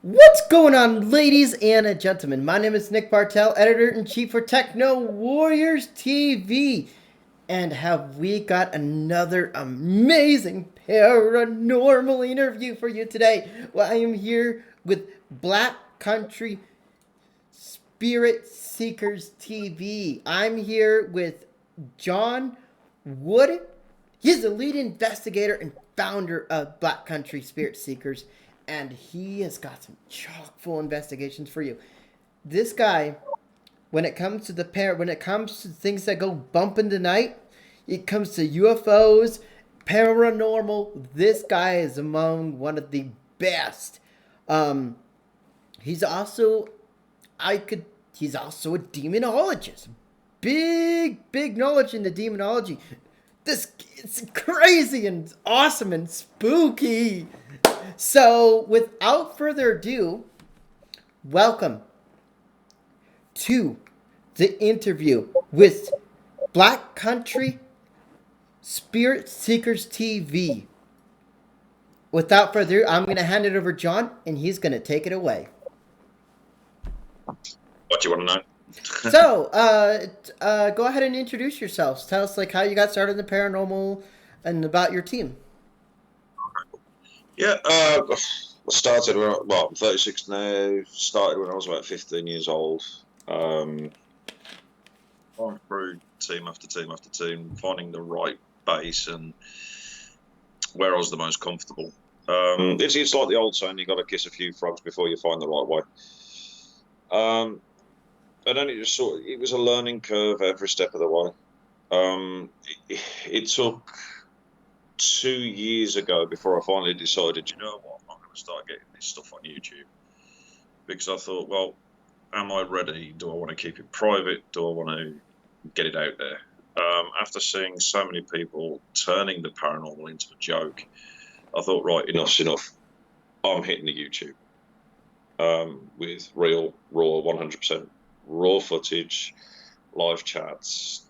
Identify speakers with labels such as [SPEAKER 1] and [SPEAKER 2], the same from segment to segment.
[SPEAKER 1] What's going on, ladies and gentlemen? My name is Nick Bartell, editor-in-chief for Techno Warriors TV. And have we got another amazing paranormal interview for you today? Well, I am here with Black Country Spirit Seekers TV. I'm here with John Wood. He's the lead investigator and founder of Black Country Spirit Seekers, and he has got some chock full investigations for you. This guy, when it comes to when it comes to things that go bump in the night, it comes to UFOs, paranormal. This guy is among one of the best. Um, he's also, I could. He's also a demonologist. Big knowledge in the demonology. This it's crazy and awesome and spooky. So, without further ado, welcome to the interview with Black Country Spirit Seekers TV. Without further ado, I'm going to hand it over to John, and he's going to take it away.
[SPEAKER 2] What do you want to know?
[SPEAKER 1] So, go ahead and introduce yourselves. Tell us how you got started in the paranormal and about your team.
[SPEAKER 2] Yeah, I started I'm 36 now. Started when I was about 15 years old. Going through team after team after team, finding the right base and where I was the most comfortable. It's like the old saying: you got to kiss a few frogs before you find the right way. And then it was a learning curve every step of the way. It took 2 years ago before I finally decided, you know what, I'm going to start getting this stuff on YouTube. Because I thought, well, am I ready? Do I want to keep it private? Do I want to get it out there? After seeing so many people turning the paranormal into a joke, I thought, right, enough's enough. I'm hitting the YouTube with real, raw, 100% raw footage, live chats,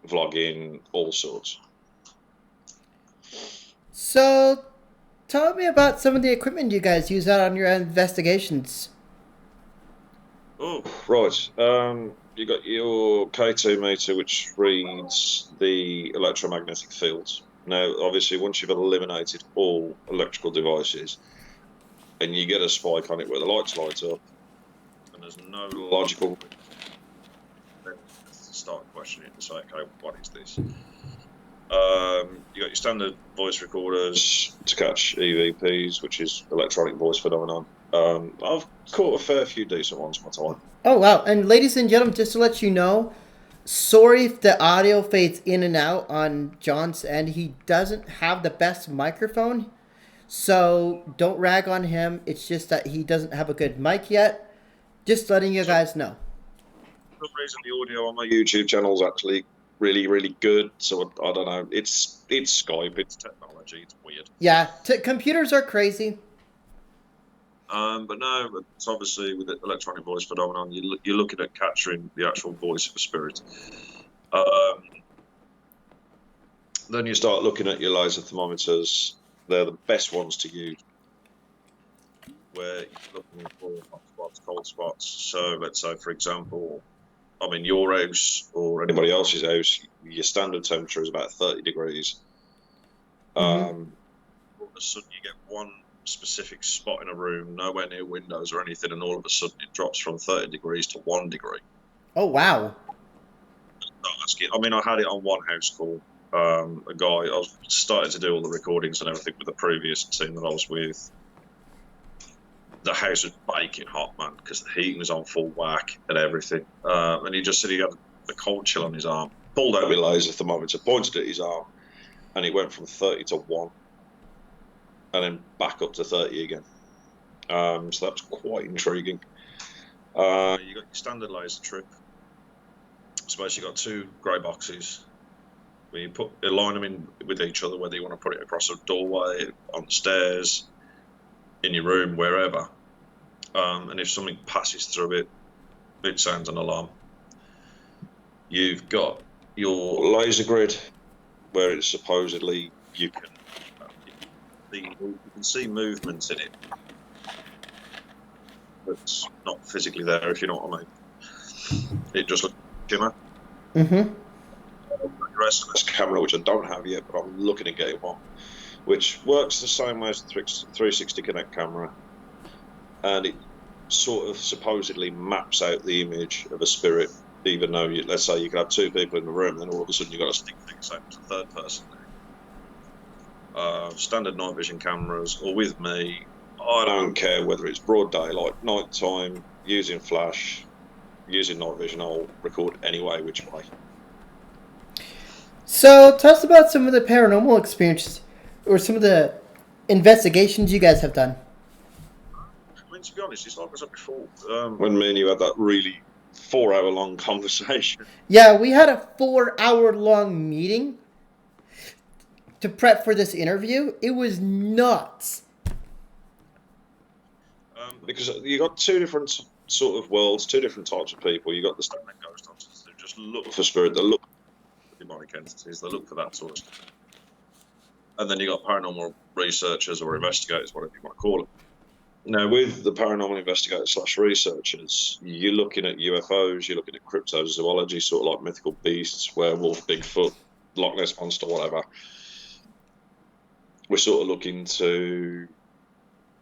[SPEAKER 2] vlogging, all sorts.
[SPEAKER 1] So, tell me about some of the equipment you guys use out on your investigations.
[SPEAKER 2] Oh, right. You got your K2 meter, which reads the electromagnetic fields. Now, obviously, once you've eliminated all electrical devices, and you get a spike on it where the lights light up, and there's no logical, then you start questioning it and say, okay, what is this? You got your standard voice recorders to catch EVPs, which is electronic voice phenomenon. I've caught a fair few decent ones in my time.
[SPEAKER 1] Oh, wow. And ladies and gentlemen, just to let you know, sorry if the audio fades in and out on John's end. He doesn't have the best microphone, so don't rag on him. It's just that he doesn't have a good mic yet. Just letting you guys know.
[SPEAKER 2] For some reason, the audio on my YouTube channel is actually really good. So I don't know. It's Skype. It's technology. It's weird.
[SPEAKER 1] Yeah, computers are crazy.
[SPEAKER 2] But no, it's obviously with the electronic voice phenomenon, you're looking at capturing the actual voice of a spirit. Then you start looking at your laser thermometers. They're the best ones to use, where you're looking for hot spots, cold spots. So let's say, for example, I'm in your house or anybody else's house, your standard temperature is about 30 degrees. All of a sudden you get one specific spot in a room, nowhere near windows or anything, and all of a sudden it drops from 30 degrees to 1 degree.
[SPEAKER 1] Oh, wow.
[SPEAKER 2] I mean, I had it on one house call. A guy, I was starting to do all the recordings and everything with the previous team that I was with. The house was baking hot, man, because the heating was on full whack and everything. And he just said he had the cold chill on his arm. Pulled out my laser thermometer, pointed at his arm, and it went from 30 to 1, and then back up to 30 again. So that was quite intriguing. You got your standard laser trip. So basically, you got two grey boxes where you align them in with each other, whether you want to put it across a doorway, on the stairs, in your room, wherever. And if something passes through it, it sounds an alarm. You've got your laser grid, where it's supposedly you can see movements in it. that's not physically there, if you know what I mean. It just looks like a shimmer.
[SPEAKER 1] Mm-hmm.
[SPEAKER 2] Your SMS camera, which I don't have yet, but I'm looking at getting one, which works the same way as the 360 Connect camera, and it sort of supposedly maps out the image of a spirit, even though, let's say you could have two people in the room, then all of a sudden you've got a stick figure saying it's a third person there. Standard night vision cameras, or with me, I don't care whether it's broad daylight, night time, using flash, using night vision, I'll record anyway, which way.
[SPEAKER 1] So, tell us about some of the paranormal experiences or some of the investigations you guys have done.
[SPEAKER 2] I mean, to be honest, it's like I said before, when me and you had that really 4-hour long conversation.
[SPEAKER 1] Yeah, we had a 4-hour long meeting to prep for this interview. It was nuts.
[SPEAKER 2] Because you got two different sort of worlds, two different types of people. You got the standard ghost hunters who just look for spirit, they look for demonic entities, they look for that sort of stuff. And then you got paranormal researchers or investigators, whatever you want to call it. Now, with the paranormal investigators / researchers, you're looking at UFOs, you're looking at cryptozoology, sort of like mythical beasts, werewolf, Bigfoot, Loch Ness Monster, whatever. We're sort of looking to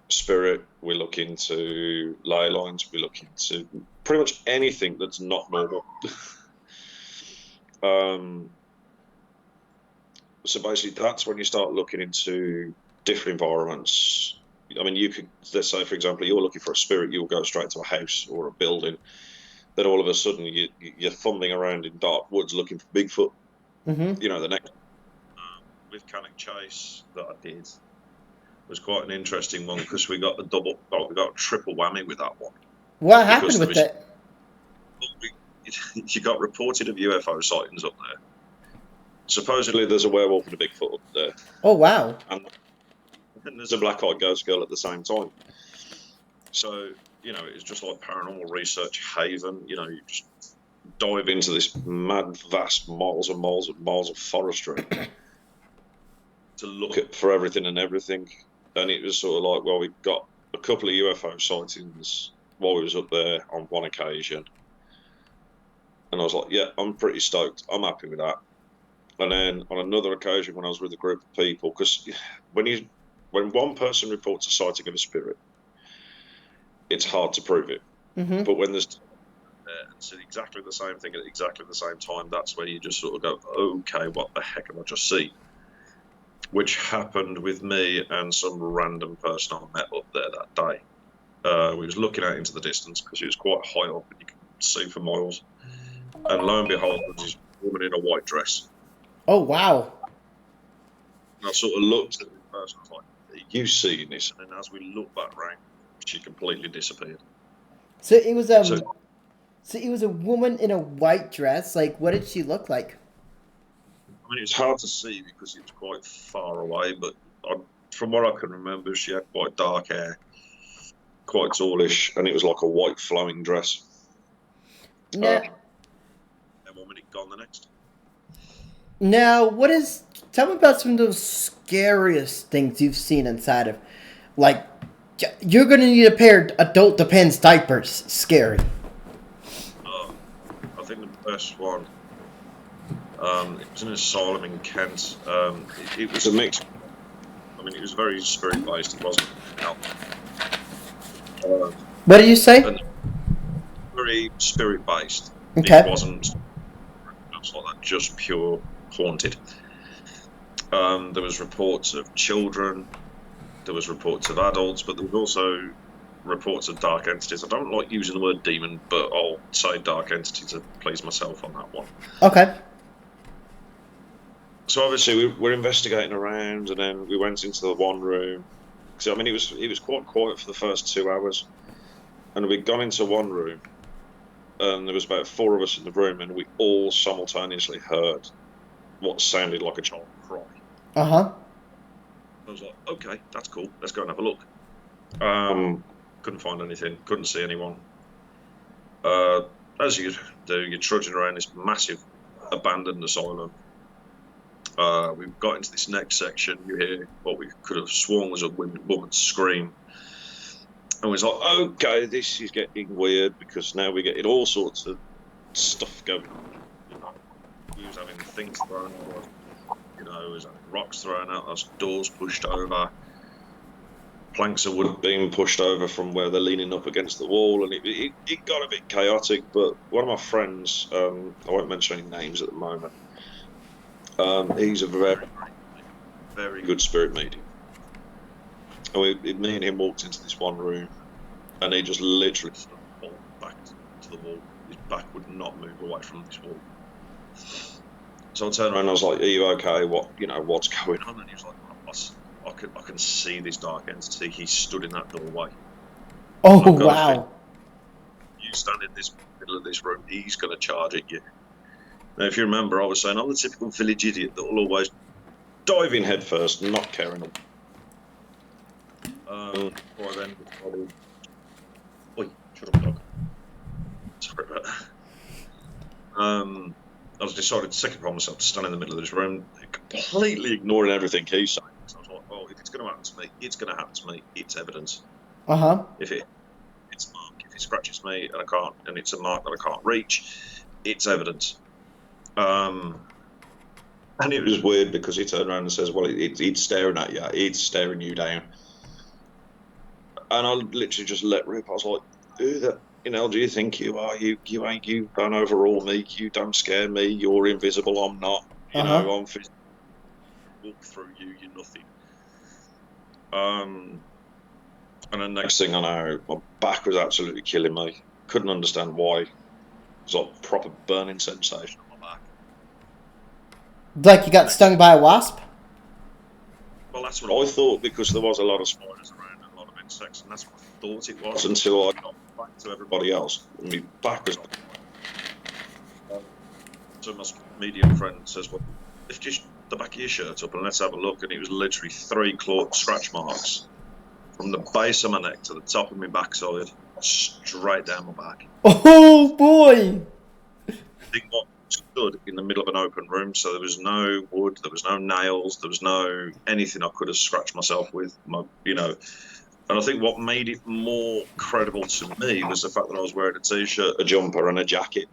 [SPEAKER 2] spirit, we look into ley lines, we look into pretty much anything that's not normal. So basically that's when you start looking into different environments. I mean, you could, let's say, for example, you're looking for a spirit, you'll go straight to a house or a building. Then all of a sudden you're thumbing around in dark woods looking for Bigfoot.
[SPEAKER 1] Mm-hmm.
[SPEAKER 2] You know, the next with Cannock Chase that I did was quite an interesting one because we got a triple whammy with that one.
[SPEAKER 1] What happened with that?
[SPEAKER 2] You got reported of UFO sightings up there. Supposedly there's a werewolf and a Bigfoot up there.
[SPEAKER 1] Oh, wow.
[SPEAKER 2] And there's a black-eyed ghost girl at the same time. So, you know, it's just like paranormal research haven. You know, you just dive into this mad, vast miles and miles and miles of forestry to look for everything and everything. And it was sort of like, well, we got a couple of UFO sightings while we was up there on one occasion. And I was like, yeah, I'm pretty stoked. I'm happy with that. And then on another occasion when I was with a group of people, because when one person reports a sighting of a spirit, it's hard to prove it.
[SPEAKER 1] Mm-hmm.
[SPEAKER 2] But when there's and see exactly the same thing at exactly the same time, that's where you just sort of go, okay, what the heck have I just seen? Which happened with me and some random person I met up there that day. We was looking out into the distance because it was quite high up and you could see for miles. And lo and behold, there was this woman in a white dress.
[SPEAKER 1] Oh, wow.
[SPEAKER 2] And I sort of looked at the person, I was like, are you seeing this? And then as we looked back round, she completely disappeared.
[SPEAKER 1] So it was a woman in a white dress. Like, what did she look like?
[SPEAKER 2] I mean, it's hard to see because it's quite far away, but from what I can remember, she had quite dark hair, quite tallish, and it was like a white flowing dress.
[SPEAKER 1] Now,
[SPEAKER 2] and 1 minute gone the next.
[SPEAKER 1] Now, tell me about some of those scariest things you've seen inside of, like, you're going to need a pair of adult Depends diapers. Scary.
[SPEAKER 2] I think the best one, it was an asylum in Kent. It was a mix. I mean, it was very spirit-based. It wasn't.
[SPEAKER 1] What did you say?
[SPEAKER 2] Very spirit-based.
[SPEAKER 1] Okay.
[SPEAKER 2] It wasn't just like that, just pure haunted. There was reports of children. There was reports of adults, but there was also reports of dark entities. I don't like using the word demon, but I'll say dark entity to please myself on that one.
[SPEAKER 1] Okay.
[SPEAKER 2] So obviously we're investigating around, and then we went into the one room. So I mean, it was quite quiet for the first 2 hours, and we'd gone into one room, and there was about 4 of us in the room, and we all simultaneously heard what sounded like a child cry.
[SPEAKER 1] Uh-huh.
[SPEAKER 2] I was like, okay, that's cool. Let's go and have a look. Couldn't find anything. Couldn't see anyone. As you do, you're trudging around this massive abandoned asylum. We've got into this next section. You hear what we could have sworn was a woman's scream. And was like, okay, this is getting weird because now we're getting all sorts of stuff going on. You know, he was having things thrown at us. You know, he was having rocks thrown at us, doors pushed over, planks of wood being pushed over from where they're leaning up against the wall, and it got a bit chaotic. But one of my friends, I won't mention any names at the moment, he's a very, very good spirit medium. And me and him walked into this one room, and he just literally stood back to the wall. His back would not move away from this wall. So I turned around and I was like, "Are you okay? What's going on?" And he was like, "Boss, I can see this dark entity. He stood in that doorway.
[SPEAKER 1] Oh, wow.
[SPEAKER 2] You stand in this middle of this room, he's going to charge at you." Now, if you remember, I was saying I'm the typical village idiot that will always dive in head first and not caring. Before I then decided, oi, shut up, dog. Sorry about that. I was decided to second upon myself to stand in the middle of this room, completely ignoring everything he's saying. So I was like, "Oh, if it's going to happen to me, it's going to happen to me. It's evidence. If it's a mark, if it scratches me and I can't, and it's a mark that I can't reach, it's evidence." And it was weird because he turned around and says, "Well, it's staring at you. It's staring you down." And I literally just let rip. I was like, "Who the do you think you are? You don't overrule me. You don't scare me. You're invisible. I'm not. I'm physical. Walk through you. You're nothing." And then next thing I know, my back was absolutely killing me. Couldn't understand why. It was like a proper burning sensation on my back.
[SPEAKER 1] Like you got stung by a wasp?
[SPEAKER 2] Well, that's what I thought, because there was a lot of spiders around and a lot of insects, and that's what I thought it was until I got back to everybody else. And my back was on. So my medium friend says, "Well, lift the back of your shirt up and let's have a look." And it was literally 3 claw scratch marks from the base of my neck to the top of my backside, straight down my back.
[SPEAKER 1] Oh, boy!
[SPEAKER 2] I think what stood in the middle of an open room, so there was no wood, there was no nails, there was no anything I could have scratched myself with, And I think what made it more credible to me was the fact that I was wearing a t-shirt, a jumper, and a jacket.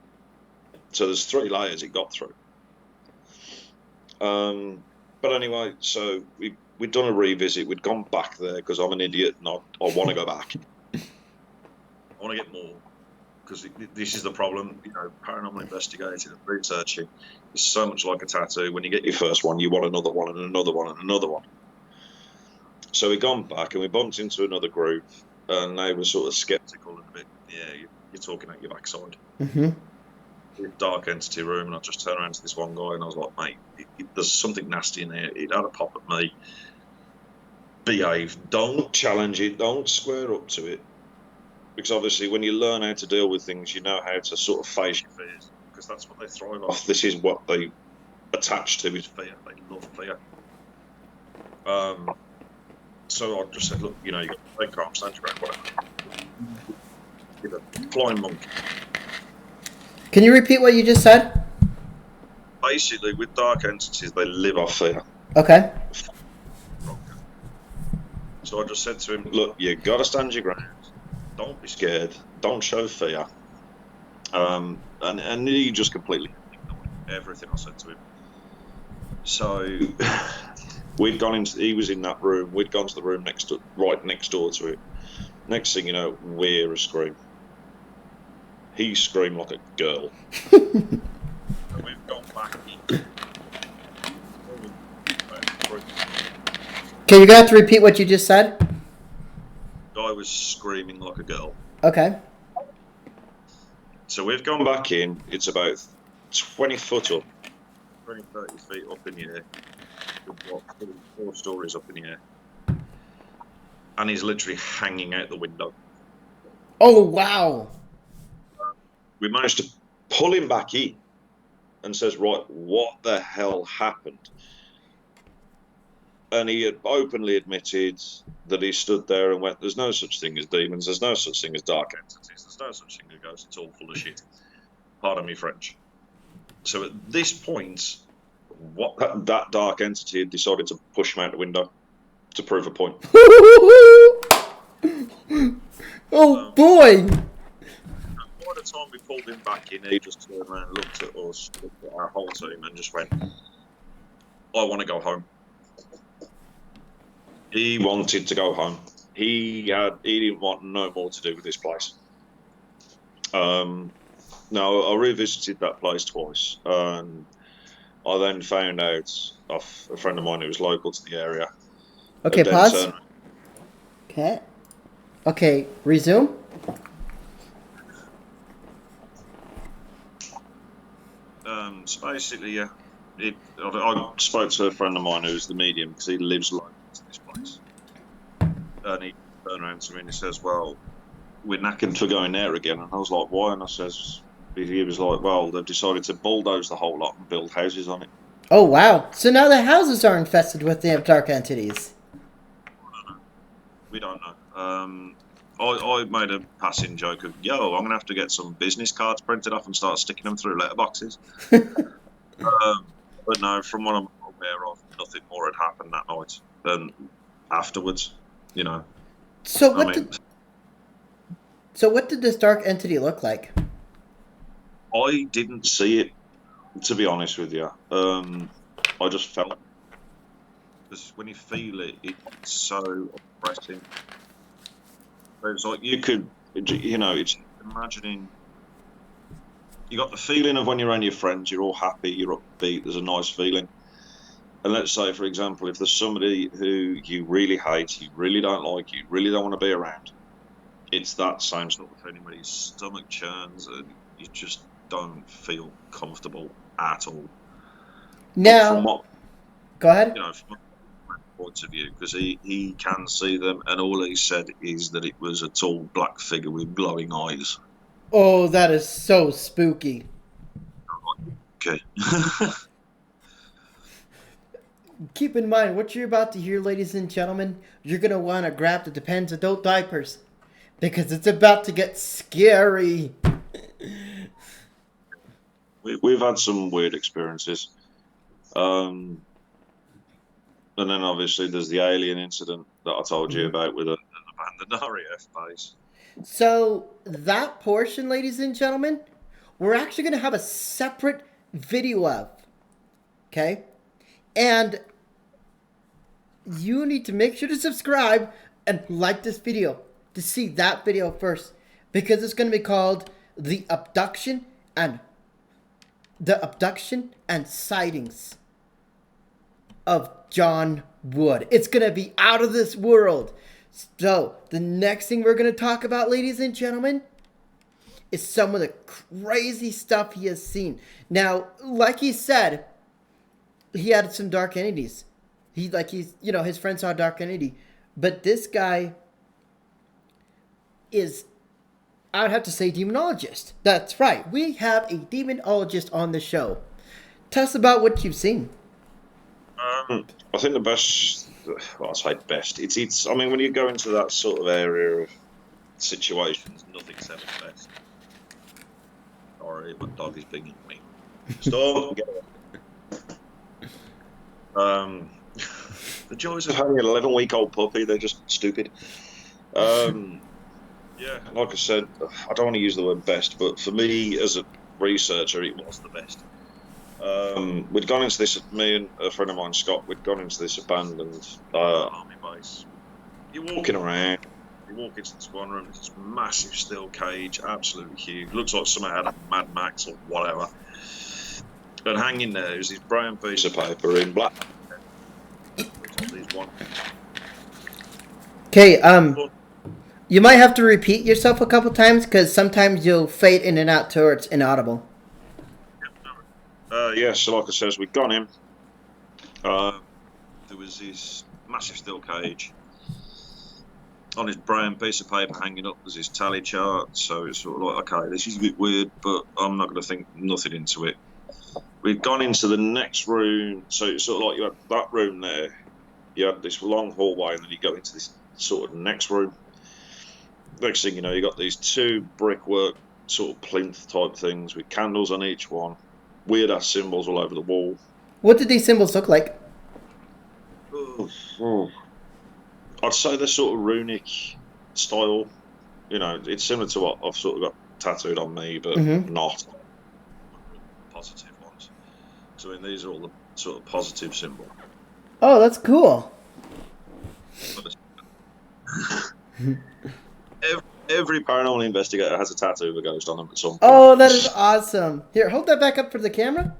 [SPEAKER 2] So there's 3 layers it got through. But anyway, so we'd done a revisit. We'd gone back there because I'm an idiot and I want to go back. I want to get more, because this is the problem. Paranormal investigating and researching is so much like a tattoo. When you get your first one, you want another one and another one and another one. So we'd gone back and we bumped into another group, and they were sort of skeptical and a bit, "Yeah, you're talking out your backside."
[SPEAKER 1] Mm-hmm.
[SPEAKER 2] Dark entity room, and I just turned around to this one guy and I was like, "Mate, there's something nasty in there. It had a pop at me. Behave. Don't challenge it. Don't square up to it." Because obviously when you learn how to deal with things, you know how to sort of face your fears, because that's what they thrive off. This is what they attach to, is fear. They love fear. So I just said, "Look, you got to play calm, stand your ground, whatever. A flying monkey."
[SPEAKER 1] Can you repeat what you just said?
[SPEAKER 2] Basically, with dark entities, they live off fear.
[SPEAKER 1] Okay.
[SPEAKER 2] So I just said to him, "Look, you got to stand your ground. Don't be scared. Don't show fear." And he just completely ignored everything I said to him. So he was in that room. We'd gone to the room right next door to it. Next thing you know, we hear a scream. He screamed like a girl. And we've gone back.
[SPEAKER 1] Okay, you're going to have to repeat what you just said?
[SPEAKER 2] Guy was screaming like a girl.
[SPEAKER 1] Okay.
[SPEAKER 2] So we've gone back in. It's about 20 foot up, 20, 30 feet up in the air. 4 stories up in the air. And he's literally hanging out the window.
[SPEAKER 1] Oh, wow.
[SPEAKER 2] We managed to pull him back in and says, "Right, what the hell happened?" And he had openly admitted that he stood there and went, "There's no such thing as demons. There's no such thing as dark entities. There's no such thing as ghosts. It's all full of shit." Pardon me, French. So at this point, that dark entity had decided to push him out the window to prove a point.
[SPEAKER 1] Oh boy!
[SPEAKER 2] By the time we pulled him back in, he just turned around, looked at us, looked at our whole team, and just went, "I want to go home." He wanted to go home. He didn't want no more to do with this place. Now I revisited that place twice, and I then found out off a friend of mine who was local to the area.
[SPEAKER 1] Okay, pause. Okay. Okay, resume.
[SPEAKER 2] So basically, yeah, I spoke to a friend of mine who's the medium because he lives local to this place, and he turned around to me and he says, "Well, we're knackered for going there again." And I was like, "Why?" And he was like, "Well, they've decided to bulldoze the whole lot and build houses on it."
[SPEAKER 1] Oh wow! So now the houses are infested with the dark entities.
[SPEAKER 2] We don't know. I made a passing joke of, "Yo, I'm gonna have to get some business cards printed off and start sticking them through letterboxes." But no, from what I'm aware of, nothing more had happened that night than afterwards. You know.
[SPEAKER 1] So what did this dark entity look like?
[SPEAKER 2] I didn't see it, to be honest with you. I just felt it. Because when you feel it, it's so oppressive. It's like you could, it's imagining. You got the feeling of when you're around your friends, you're all happy, you're upbeat, there's a nice feeling. And let's say, for example, if there's somebody who you really hate, you really don't like, you really don't want to be around, it's that same sort of feeling where your stomach churns and you just don't feel comfortable at all.
[SPEAKER 1] Now, go ahead.
[SPEAKER 2] From my point of view, because he can see them, and all he said is that it was a tall black figure with glowing eyes.
[SPEAKER 1] Oh, that is so spooky.
[SPEAKER 2] Okay.
[SPEAKER 1] Keep in mind, what you're about to hear, ladies and gentlemen, you're going to want to grab the Depends adult diapers. Because it's about to get scary.
[SPEAKER 2] We've had some weird experiences. And then obviously there's the alien incident that I told you about with an abandoned RAF base.
[SPEAKER 1] So that portion, ladies and gentlemen, we're actually going to have a separate video of. Okay? And you need to make sure to subscribe and like this video to see that video first. Because it's going to be called The Abduction and Sightings of John Wood. It's going to be out of this world. So, the next thing we're going to talk about, ladies and gentlemen, is some of the crazy stuff he has seen. Now, like he said, he had some dark entities. His friend saw a dark entity. But this guy is, I would have to say, demonologist. That's right. We have a demonologist on the show. Tell us about what you've seen.
[SPEAKER 2] I think the best, well, I say best. It's. I mean, when you go into that sort of area of situations, nothing's ever best. Sorry, my dog is binging me. Stop. Get away. The joys of having an 11-week-old puppy—they're just stupid. Yeah, like I said, I don't want to use the word best, but for me as a researcher, it was the best. We'd gone into this, me and a friend of mine, Scott, we'd gone into this abandoned army base. You're walking around, you walk into the squad room, it's this massive steel cage, absolutely huge. Looks like something out of Mad Max or whatever. And hanging there is this brown piece of paper in black.
[SPEAKER 1] Okay, you might have to repeat yourself a couple times because sometimes you'll fade in and out to where it's inaudible.
[SPEAKER 2] So like I said, we'd gone in. There was this massive steel cage. On his brown piece of paper hanging up was his tally chart. So it's sort of like, okay, this is a bit weird, but I'm not going to think nothing into it. We'd gone into the next room. So it's sort of like you had that room there. You had this long hallway, and then you go into this sort of next room. Next thing you know, you got these two brickwork sort of plinth type things with candles on each one. Weird ass symbols all over the wall.
[SPEAKER 1] What did these symbols look like?
[SPEAKER 2] I'd say they're sort of runic style. You know, it's similar to what I've sort of got tattooed on me, but
[SPEAKER 1] Mm-hmm.
[SPEAKER 2] not positive ones. So I mean, these are all the sort of positive symbols.
[SPEAKER 1] Oh, that's cool.
[SPEAKER 2] Every paranormal investigator has a tattoo of a ghost on them at some point.
[SPEAKER 1] Oh, that is awesome. Here, hold that back up for the camera.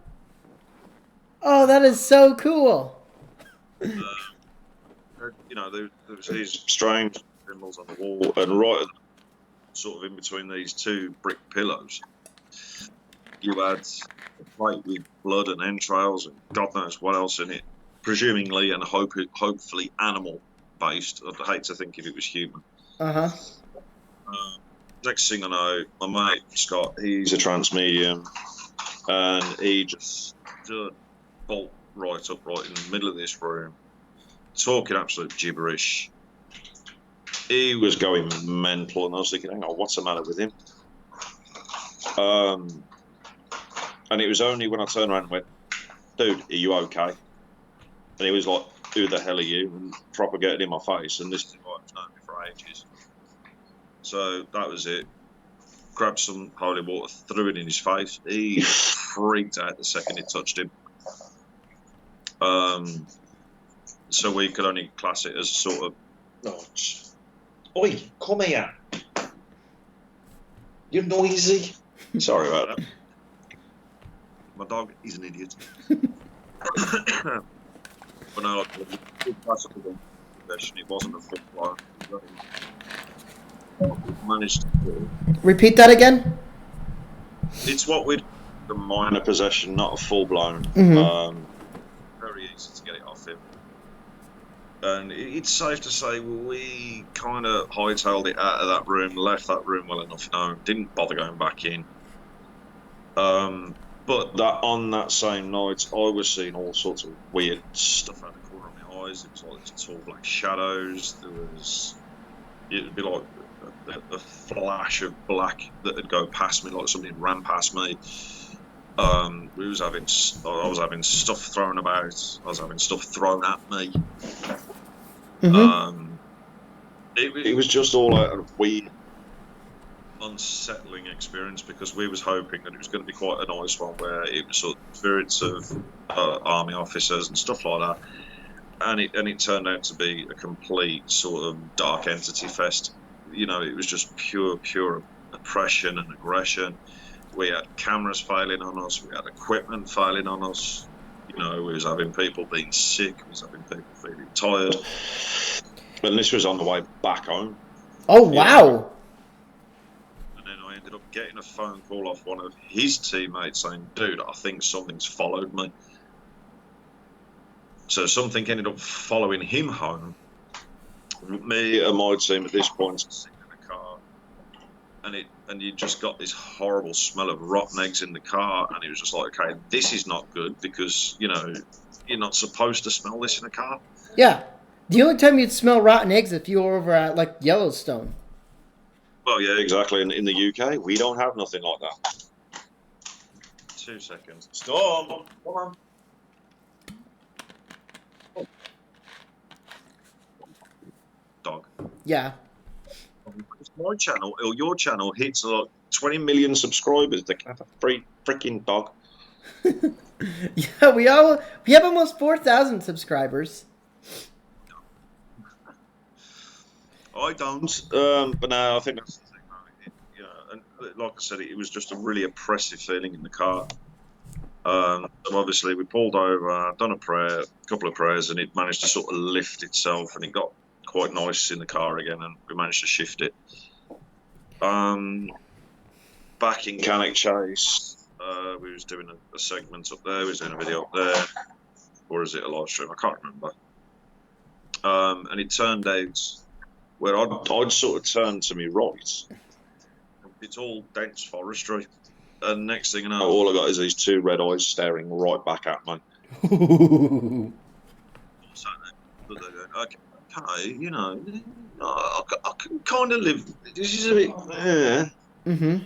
[SPEAKER 1] Oh, that is so cool.
[SPEAKER 2] You know, there's these strange symbols on the wall, and right sort of in between these two brick pillows, you had a plate with blood and entrails and God knows what else in it, presumably and hopefully animal based. I'd hate to think if it was human.
[SPEAKER 1] Uh-huh.
[SPEAKER 2] Next thing I know, my mate Scott, he's a trance medium, and he just stood bolt right upright in the middle of this room, talking absolute gibberish. He was going mental, and I was thinking, hang on, what's the matter with him? And it was only when I turned around and went, dude, are you okay? And he was like, who the hell are you? And propagated in my face, and this is what I've known me for ages. So that was it. Grabbed some holy water, threw it in his face. He freaked out the second it touched him. So we could only class it as sort of, oh, oi, come here. You're noisy. Sorry about that. My dog is an idiot. But no, it wasn't a full blown. Managed to.
[SPEAKER 1] Repeat that again.
[SPEAKER 2] It's what we'd a minor possession, not a full blown.
[SPEAKER 1] Mm-hmm.
[SPEAKER 2] Very easy to get it off him. And it's safe to say we kind of hightailed it out of that room, left that room well enough known, didn't bother going back in. But that on that same night, I was seeing all sorts of weird stuff out the corner of my eyes. It was like these tall black shadows. It'd be like a flash of black that would go past me, like something ran past me. I was having stuff thrown about. I was having stuff thrown at me.
[SPEAKER 1] Mm-hmm.
[SPEAKER 2] It was just all a weird, unsettling experience, because we was hoping that it was going to be quite a nice one where it was sort of spirits of army officers and stuff like that, and it turned out to be a complete sort of dark entity fest. You know, it was just pure oppression and aggression. We had cameras failing on us, we had equipment failing on us. You know, we was having people being sick, we was having people feeling tired. And this was on the way back home.
[SPEAKER 1] Oh, wow.
[SPEAKER 2] And then I ended up getting a phone call off one of his teammates saying, dude, I think something's followed me. So something ended up following him home. Me and my team at this point sitting in the car, and you just got this horrible smell of rotten eggs in the car, and it was just like, okay, this is not good, because, you know, you're not supposed to smell this in a car.
[SPEAKER 1] Yeah. The only time you'd smell rotten eggs if you were over at, like, Yellowstone.
[SPEAKER 2] Well, yeah, exactly. In the UK, we don't have nothing like that. 2 seconds. Storm, come on. Dog.
[SPEAKER 1] Yeah.
[SPEAKER 2] If my channel or your channel hits like 20 million subscribers, they can have a free freaking dog.
[SPEAKER 1] Yeah, we have almost 4,000 subscribers.
[SPEAKER 2] I don't, but no, I think that's the thing. Yeah, and like I said, it was just a really oppressive feeling in the car. So obviously, we pulled over, done a couple of prayers, and it managed to sort of lift itself, and it got quite nice in the car again, and we managed to shift it. Back in Cannock Chase, we was doing a segment up there, we was doing a video up there, or is it a live stream? I can't remember. And it turned out where I'd sort of turned to me right. It's all dense forestry. And next thing you know, all I got is these two red eyes staring right back at me. Okay, you know, I can kind of live. This is a bit. Yeah.
[SPEAKER 1] Mm-hmm.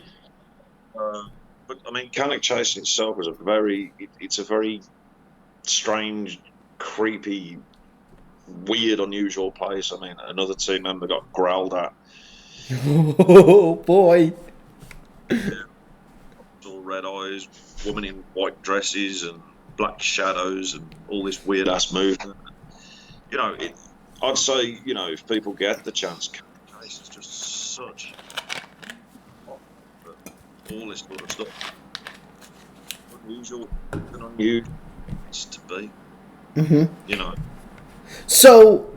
[SPEAKER 2] But I mean, Cannock Chase itself was it's a very strange, creepy, weird, unusual place. I mean, another team member got growled at
[SPEAKER 1] Oh boy.
[SPEAKER 2] All red eyes, woman in white dresses and black shadows and all this weird ass movement. You know, I'd say, you know, if people get the chance, Case is just such all this sort of stuff. Unusual and unusual it's to be. You know.
[SPEAKER 1] So,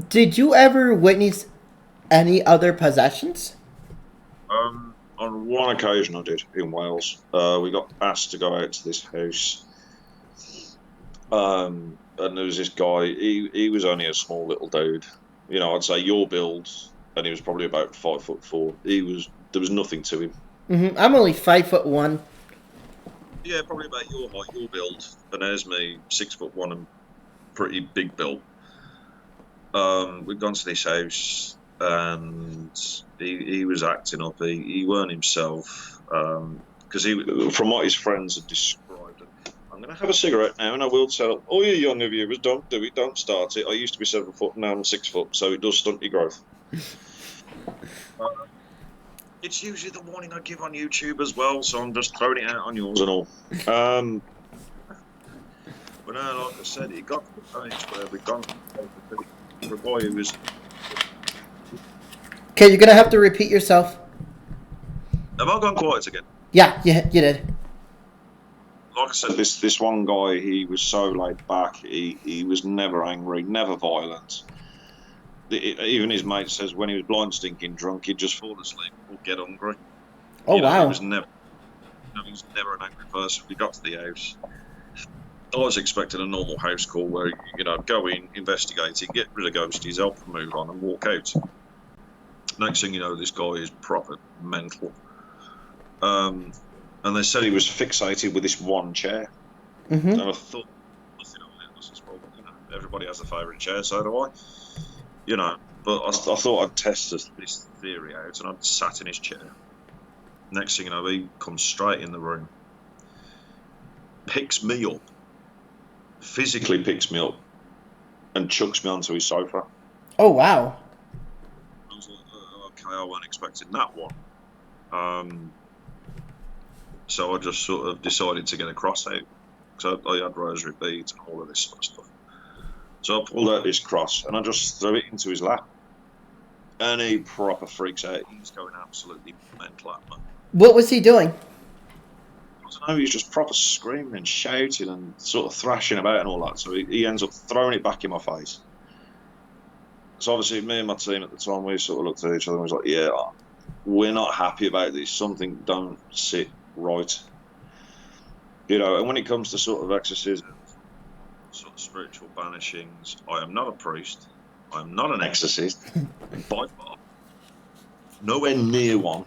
[SPEAKER 1] did you ever witness any other possessions?
[SPEAKER 2] On one occasion I did in Wales. We got asked to go out to this house. And there was this guy, he was only a small little dude. You know, I'd say your build, and he was probably about 5'4". There was nothing to him.
[SPEAKER 1] I'm only 5'1".
[SPEAKER 2] Yeah, probably about your height, your build. And there's me, 6'1" and pretty big build. We'd gone to this house and he was acting up. He weren't himself because from what his friends had described. I'm going to have a cigarette now, and I will tell all you younger viewers, don't do it, don't start it. I used to be 7 foot, now I'm 6 foot, so it does stunt your growth. It's usually the warning I give on YouTube as well, so I'm just throwing it out on yours and all. But no, like I said, it got to the place where we'd gone for a boy who was.
[SPEAKER 1] Okay, you're gonna have to repeat yourself.
[SPEAKER 2] Have I gone quiet again?
[SPEAKER 1] Yeah, you did.
[SPEAKER 2] Like I said, this one guy, he was so laid back. He was never angry, never violent. Even his mate says when he was blind, stinking drunk, he'd just fall asleep or get hungry.
[SPEAKER 1] Oh, wow.
[SPEAKER 2] He was never an angry person. We got to the house. I was expecting a normal house call where, you know, go in, investigate it, get rid of ghosties, help them move on and walk out. Next thing you know, this guy is proper mental. And they said he was fixated with this one chair. And I thought, nothing of it. This is probably, you know, everybody has a favourite chair, so do I. You know, but I thought I'd test this theory out, and I'd sat in his chair. Next thing you know, he comes straight in the room, picks me up, physically picks me up, and chucks me onto his sofa.
[SPEAKER 1] Oh, wow.
[SPEAKER 2] I was like, okay, I wasn't expecting that one. So I just sort of decided to get a cross out, because I had rosary beads and all of this sort of stuff. So I pulled out this cross and I just threw it into his lap. And he proper freaks out. He's going absolutely mental at me.
[SPEAKER 1] What was he doing?
[SPEAKER 2] I don't know, he's just proper screaming and shouting and sort of thrashing about and all that. So he ends up throwing it back in my face. So obviously me and my team at the time, we sort of looked at each other and was like, yeah, we're not happy about this. Something don't sit right. You know, and when it comes to sort of exorcism, sort of spiritual banishings, I am not a priest. I'm not an exorcist. By far. Nowhere near one.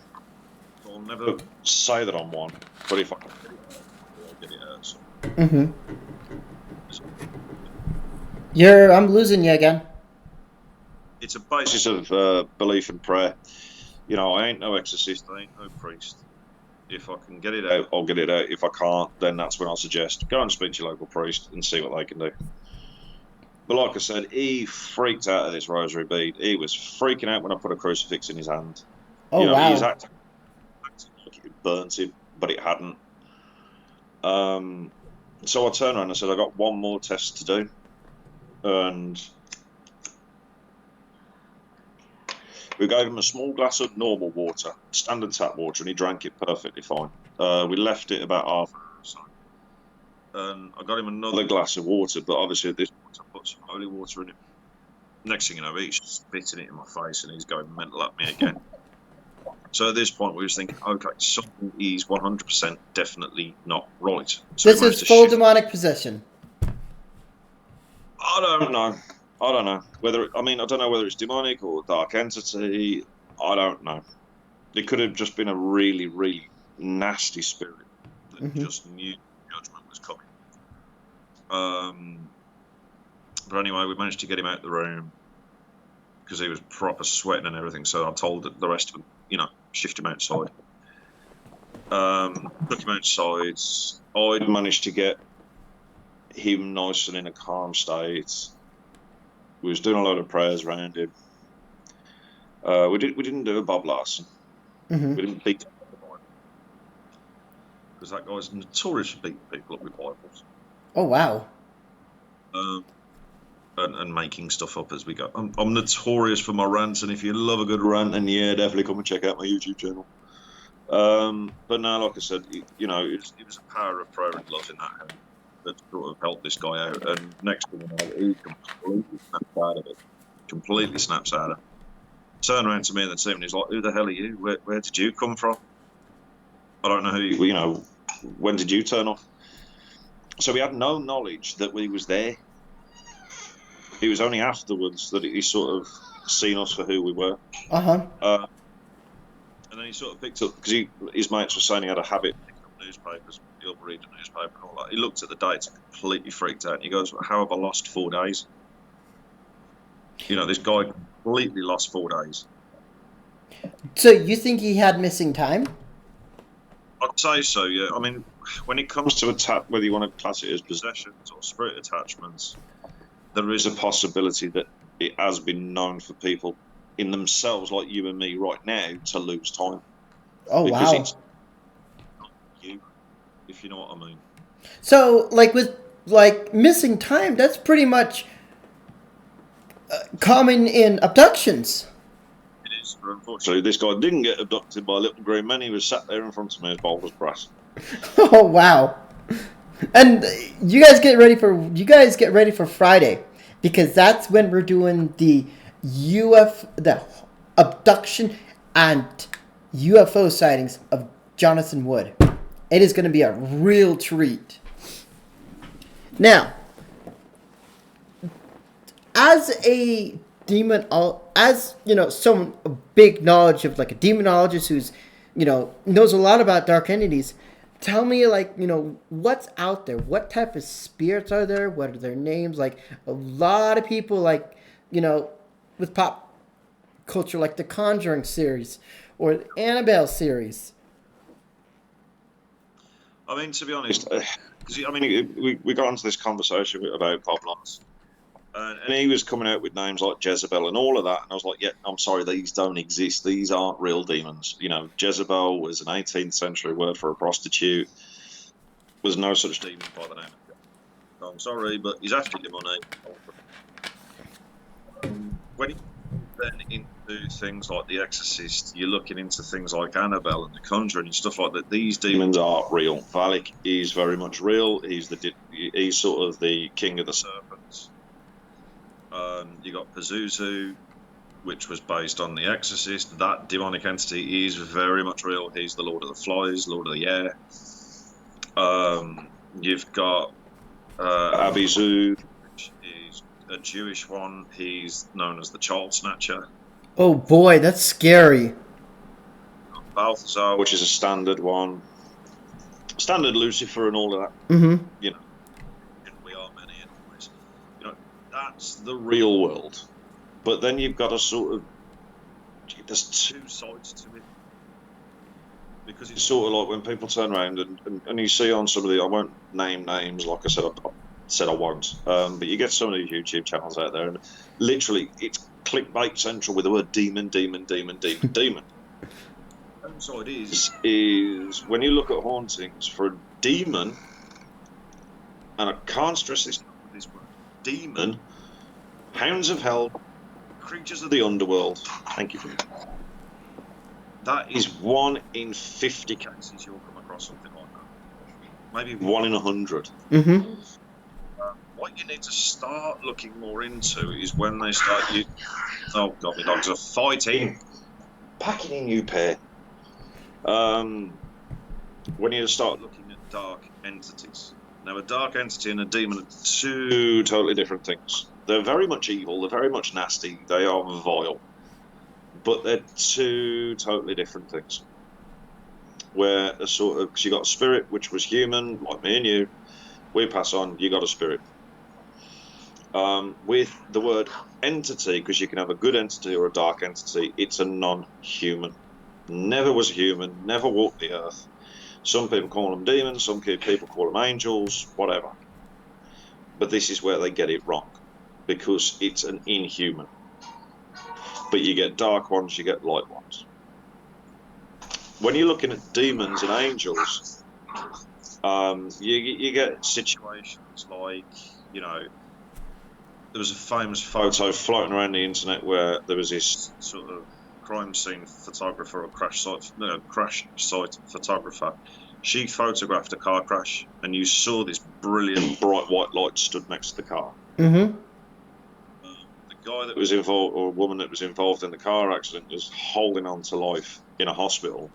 [SPEAKER 2] I'll never say that I'm one. But if I can get it out, so.
[SPEAKER 1] I'm losing you again.
[SPEAKER 2] It's a basis of belief and prayer. You know, I ain't no exorcist. I ain't no priest. If I can get it out, I'll get it out. If I can't, then that's when I'll suggest go and speak to your local priest and see what they can do. But like I said, he freaked out of this rosary bead. He was freaking out when I put a crucifix in his hand.
[SPEAKER 1] Oh,
[SPEAKER 2] you know,
[SPEAKER 1] wow.
[SPEAKER 2] He's acting like it burnt him, but it hadn't. So I turned around and said, I got one more test to do. And we gave him a small glass of normal water, standard tap water, and he drank it perfectly fine. We left it about half an hour or so. And I got him another glass of water, but obviously at this point I put some holy water in it. Next thing you know, he's spitting it in my face and he's going mental at me again. So at this point we was thinking, okay, something is 100% definitely not right. So
[SPEAKER 1] This is full demonic possession.
[SPEAKER 2] I don't know. I don't know I don't know whether it's demonic or dark entity. I don't know. It could have just been a really, really nasty spirit that just knew judgment was coming. But anyway, we managed to get him out of the room because he was proper sweating and everything. So I told the rest of them, you know, shift him outside. Took him outside. I'd managed to get him nice and in a calm state. We was doing a load of prayers around him. We didn't do a Bob Larson.
[SPEAKER 1] Hmm.
[SPEAKER 2] We didn't beat him up with Bible, because that guy's notorious for beating people up with Bibles.
[SPEAKER 1] Oh wow.
[SPEAKER 2] And making stuff up as we go. I'm notorious for my rants, and if you love a good rant, then yeah, definitely come and check out my YouTube channel. But no, like I said, it was a power of prayer and love in that home that sort of helped this guy out. And next thing you know, he completely snaps out of it. Completely snaps out of it. Turned around to me in the team and he's like, "Who the hell are you? Where did you come from? I don't know who you. When did you turn off?" So we had no knowledge that we was there. It was only afterwards that he sort of seen us for who we were.
[SPEAKER 1] Uh-huh.
[SPEAKER 2] And then he sort of picked up, because his mates were saying he had a habit of picking up newspapers. He'll read the newspaper and all that. He looked at the dates and completely freaked out. And he goes, "How have I lost 4 days?" This guy completely lost 4 days.
[SPEAKER 1] So you think he had missing time?
[SPEAKER 2] I'd say so, yeah. I mean, when it comes to whether you want to class it as possessions or spirit attachments, there is a possibility that it has been known for people in themselves, like you and me right now, to lose time.
[SPEAKER 1] Oh
[SPEAKER 2] because
[SPEAKER 1] wow.
[SPEAKER 2] it's not you, if you know what I mean.
[SPEAKER 1] So with missing time, that's pretty much common in abductions.
[SPEAKER 2] It is. Unfortunately, this guy didn't get abducted by a little green man. He was sat there in front of me as bold as brass.
[SPEAKER 1] Oh wow. And you guys get ready for Friday, because that's when we're doing the the abduction and UFO sightings of Jonathan Wood. It is going to be a real treat. Now, as a someone a big knowledge of, like, a demonologist who's knows a lot about dark entities, tell me, what's out there, what type of spirits are there, what are their names? Like, a lot of people, with pop culture, like the Conjuring series or the Annabelle series.
[SPEAKER 2] I mean, to be honest, because we got into this conversation about Bob Larson, and he was coming out with names like Jezebel and all of that, and I was like, yeah, I'm sorry, these don't exist. These aren't real demons. Jezebel was an 18th century word for a prostitute. Was no such demon by the name of God. I'm sorry, but he's after your money. When you then into things like The Exorcist, you're looking into things like Annabelle and The Conjuring and stuff like that. These demons are real. Valak is very much real. He's sort of the king of the serpents. You got Pazuzu, which was based on The Exorcist. That demonic entity is very much real. He's the Lord of the Flies, Lord of the Air. You've got Abizu, which is a Jewish one. He's known as the Child Snatcher.
[SPEAKER 1] Oh boy, that's scary.
[SPEAKER 2] Balthazar, which is a standard one. Standard Lucifer and all of that.
[SPEAKER 1] Mm-hmm.
[SPEAKER 2] And we are many and always. That's the real world. But then you've got there's two sides to it. Because it's sort of like when people turn around and you see on some of I won't name names, like I said I won't, but you get some of these YouTube channels out there and literally it's clickbait central with the word demon. The downside is when you look at hauntings for a demon, and I can't stress this word, demon, hounds of hell, creatures of the underworld, thank you for that. That is 1 in 50 cases you'll come across something like that. Maybe 1 in 100.
[SPEAKER 1] Mm-hmm.
[SPEAKER 2] What you need to start looking more into is when they start oh God, my dogs are fighting. Packing in you pair. When you start looking at dark entities. Now, a dark entity and a demon are two totally different things. They're very much evil. They're very much nasty. They are vile. But they're two totally different things. Where because you got a spirit which was human, like me and you, we pass on, you got a spirit. With the word entity, because you can have a good entity or a dark entity, it's a non-human. Never was a human, never walked the earth. Some people call them demons, some people call them angels, whatever. But this is where they get it wrong, because it's an inhuman. but you get dark ones, you get light ones. When you're looking at demons and angels, you get situations like, there was a famous photo floating around the internet where there was this sort of crime scene photographer or crash site photographer. She photographed a car crash, and you saw this brilliant bright white light stood next to the car.
[SPEAKER 1] Mm-hmm.
[SPEAKER 2] The guy that was involved, or a woman that was involved in the car accident, was holding on to life in a hospital.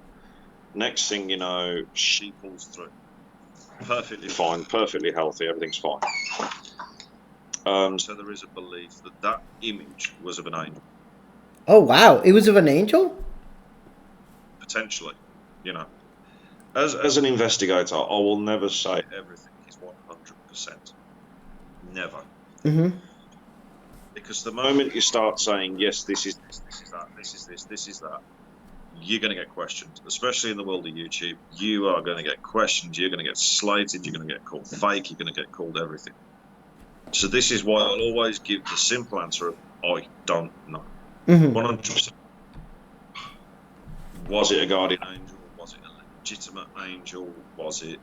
[SPEAKER 2] Next thing you know, she pulls through. Perfectly fine, perfectly healthy, everything's fine. So there is a belief that image was of an angel.
[SPEAKER 1] Oh, wow. It was of an angel?
[SPEAKER 2] Potentially, As an investigator, I will never say everything is 100%. Never.
[SPEAKER 1] Mm-hmm.
[SPEAKER 2] Because the moment you start saying, yes, this is this is that, this is this is that, you're going to get questioned. Especially in the world of YouTube, you are going to get questioned, you're going to get slated, you're going to get called fake, you're going to get called everything. So this is why I'll always give the simple answer of, I don't know.
[SPEAKER 1] Mm-hmm.
[SPEAKER 2] 100%. Was it a guardian angel? Was it a legitimate angel? Was it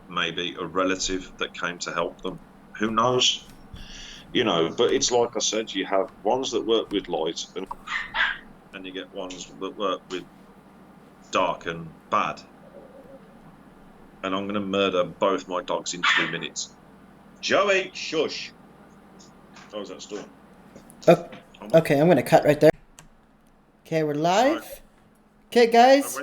[SPEAKER 2] maybe a relative that came to help them? Who knows? But it's like I said, you have ones that work with light and you get ones that work with dark and bad. And I'm going to murder both my dogs in 2 minutes. Joey, shush. How was that storm?
[SPEAKER 1] Okay, I'm going to cut right there. Okay, we're live. Okay, guys.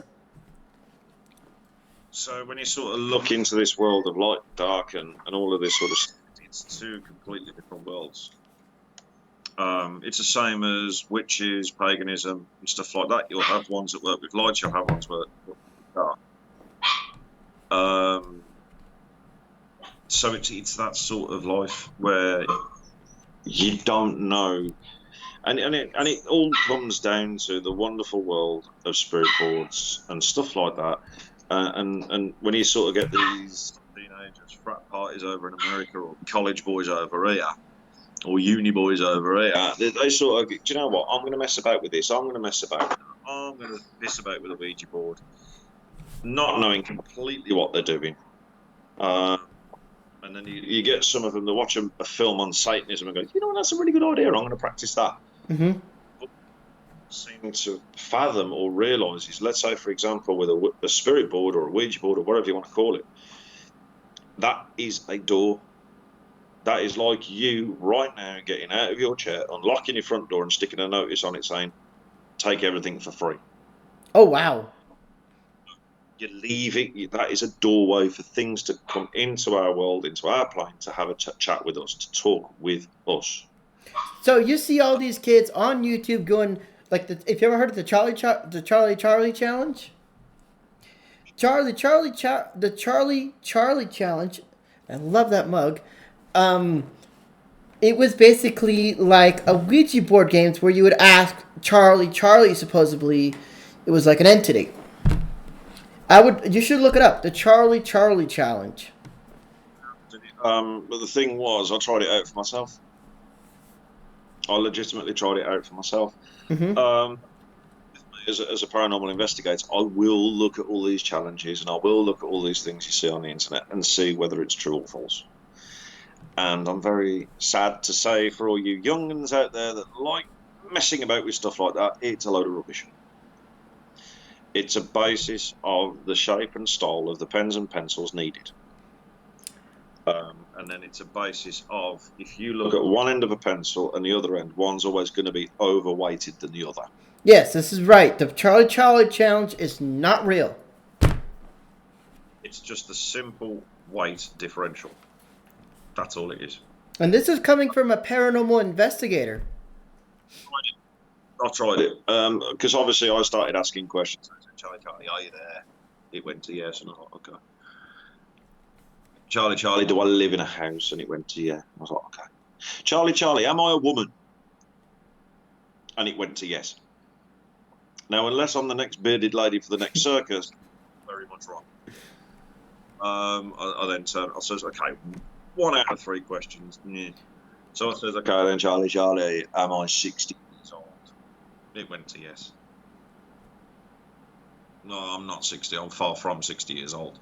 [SPEAKER 2] So when you sort of look into this world of light, dark, and all of this sort of stuff, it's two completely different worlds. It's the same as witches, paganism, and stuff like that. You'll have ones that work with light, you'll have ones that work with dark. So it's that sort of life where you don't know, and it all comes down to the wonderful world of spirit boards and stuff like that. And when you sort of get these teenagers frat parties over in America, or college boys over here, or uni boys over here, they sort of, do you know what? I'm going to mess about with this. I'm going to mess about. I'm going to piss about with a Ouija board, not knowing completely what they're doing. And then you get some of them that watch a film on Satanism and go, that's a really good idea. I'm going to practice that.
[SPEAKER 1] Mm-hmm.
[SPEAKER 2] What seem to fathom or realise is, let's say, for example, with a spirit board or a Ouija board or whatever you want to call it, that is a door. That is like you right now getting out of your chair, unlocking your front door and sticking a notice on it saying, take everything for free.
[SPEAKER 1] Oh, wow.
[SPEAKER 2] You leave it. That is a doorway for things to come into our world, into our plane, to have a chat with us, to talk with us.
[SPEAKER 1] So you see all these kids on YouTube going, like, if you ever heard of the Charlie challenge? The Charlie challenge. I love that mug. It was basically like a Ouija board games where you would ask Charlie supposedly it was like an entity. You should look it up, the Charlie challenge.
[SPEAKER 2] But the thing was, I tried it out for myself. I legitimately tried it out for myself.
[SPEAKER 1] Mm-hmm.
[SPEAKER 2] As a paranormal investigator, I will look at all these challenges and I will look at all these things you see on the internet and see whether it's true or false. And I'm very sad to say, for all you young'uns out there that like messing about with stuff like that, it's a load of rubbish. It's a basis of the shape and style of the pens and pencils needed. And then it's a basis of, if you look at one end of a pencil and the other end, one's always going to be overweighted than the other.
[SPEAKER 1] Yes, this is right. The Charlie challenge is not real.
[SPEAKER 2] It's just a simple weight differential. That's all it is.
[SPEAKER 1] And this is coming from a paranormal investigator.
[SPEAKER 2] I tried it. Because obviously I started asking questions. I said, Charlie, are you there? It went to yes, and I was like, okay. Charlie, do I live in a house? And it went to yeah. I was like, okay. Charlie, am I a woman? And it went to yes. Now, unless I'm the next bearded lady for the next circus, very much wrong. I then turned. I says, okay, 1 out of 3 questions. Yeah. So I says, okay, then Charlie, am I 60 years old? It went to yes. No, I'm not 60. I'm far from 60 years old.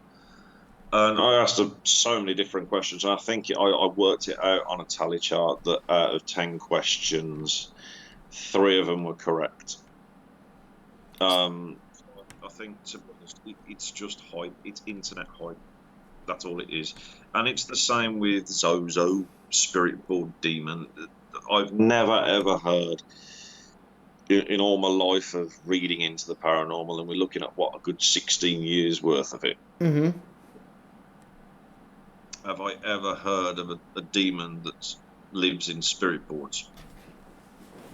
[SPEAKER 2] And I asked her so many different questions. I think I worked it out on a tally chart that out of 10 questions, 3 of them were correct. I think, to be honest, it's just hype. It's internet hype. That's all it is. And it's the same with Zozo, spirit board demon. I've never ever heard in all my life of reading into the paranormal, and we're looking at what, a good 16 years worth of it.
[SPEAKER 1] Mm-hmm.
[SPEAKER 2] Have I ever heard of a demon that lives in spirit boards?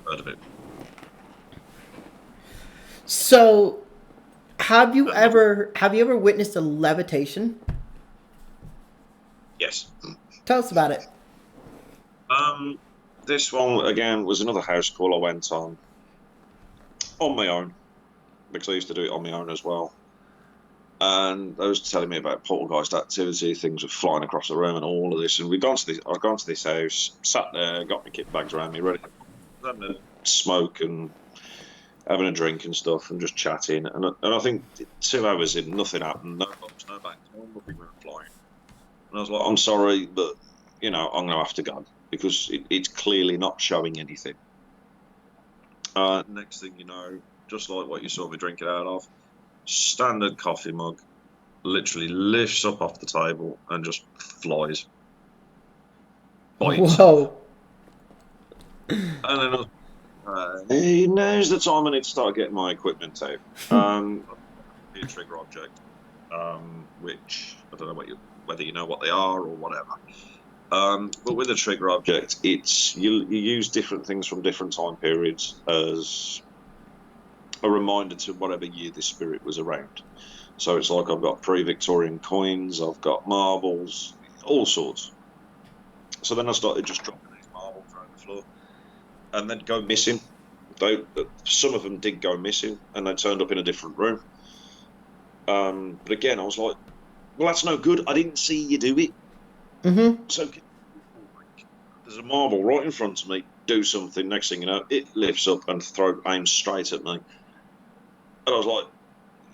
[SPEAKER 2] Heard of it?
[SPEAKER 1] So, have you ever witnessed a levitation?
[SPEAKER 2] Yes.
[SPEAKER 1] Tell us about it.
[SPEAKER 2] This one again was another house call I went on my own, because I used to do it on my own as well. And they was telling me about poltergeist activity, things were flying across the room and all of this. And I'd gone to this house, sat there, got my kit bags around me, ready to smoke and having a drink and stuff, and just chatting. And I think 2 hours in, nothing happened. No bumps, no bangs, nothing went flying. And I was like, I'm sorry, but I'm going to have to go, because it's clearly not showing anything. Next thing you know, just like what you saw me drinking out of, standard coffee mug literally lifts up off the table and just flies. Bites.
[SPEAKER 1] Whoa.
[SPEAKER 2] And then now's the time I need to start getting my equipment out. A trigger object, which I don't know whether you know what they are or whatever. But with a trigger object, it's you use different things from different time periods as a reminder to whatever year this spirit was around. So it's like I've got pre-Victorian coins, I've got marbles, all sorts. So then I started just dropping these marbles around the floor, and they'd go missing. Some of them did go missing, and they turned up in a different room. But again, I was like, well, that's no good. I didn't see you do it.
[SPEAKER 1] Mm-hmm.
[SPEAKER 2] So there's a marble right in front of me, do something. Next thing you know, it lifts up and aims straight at me. And I was like,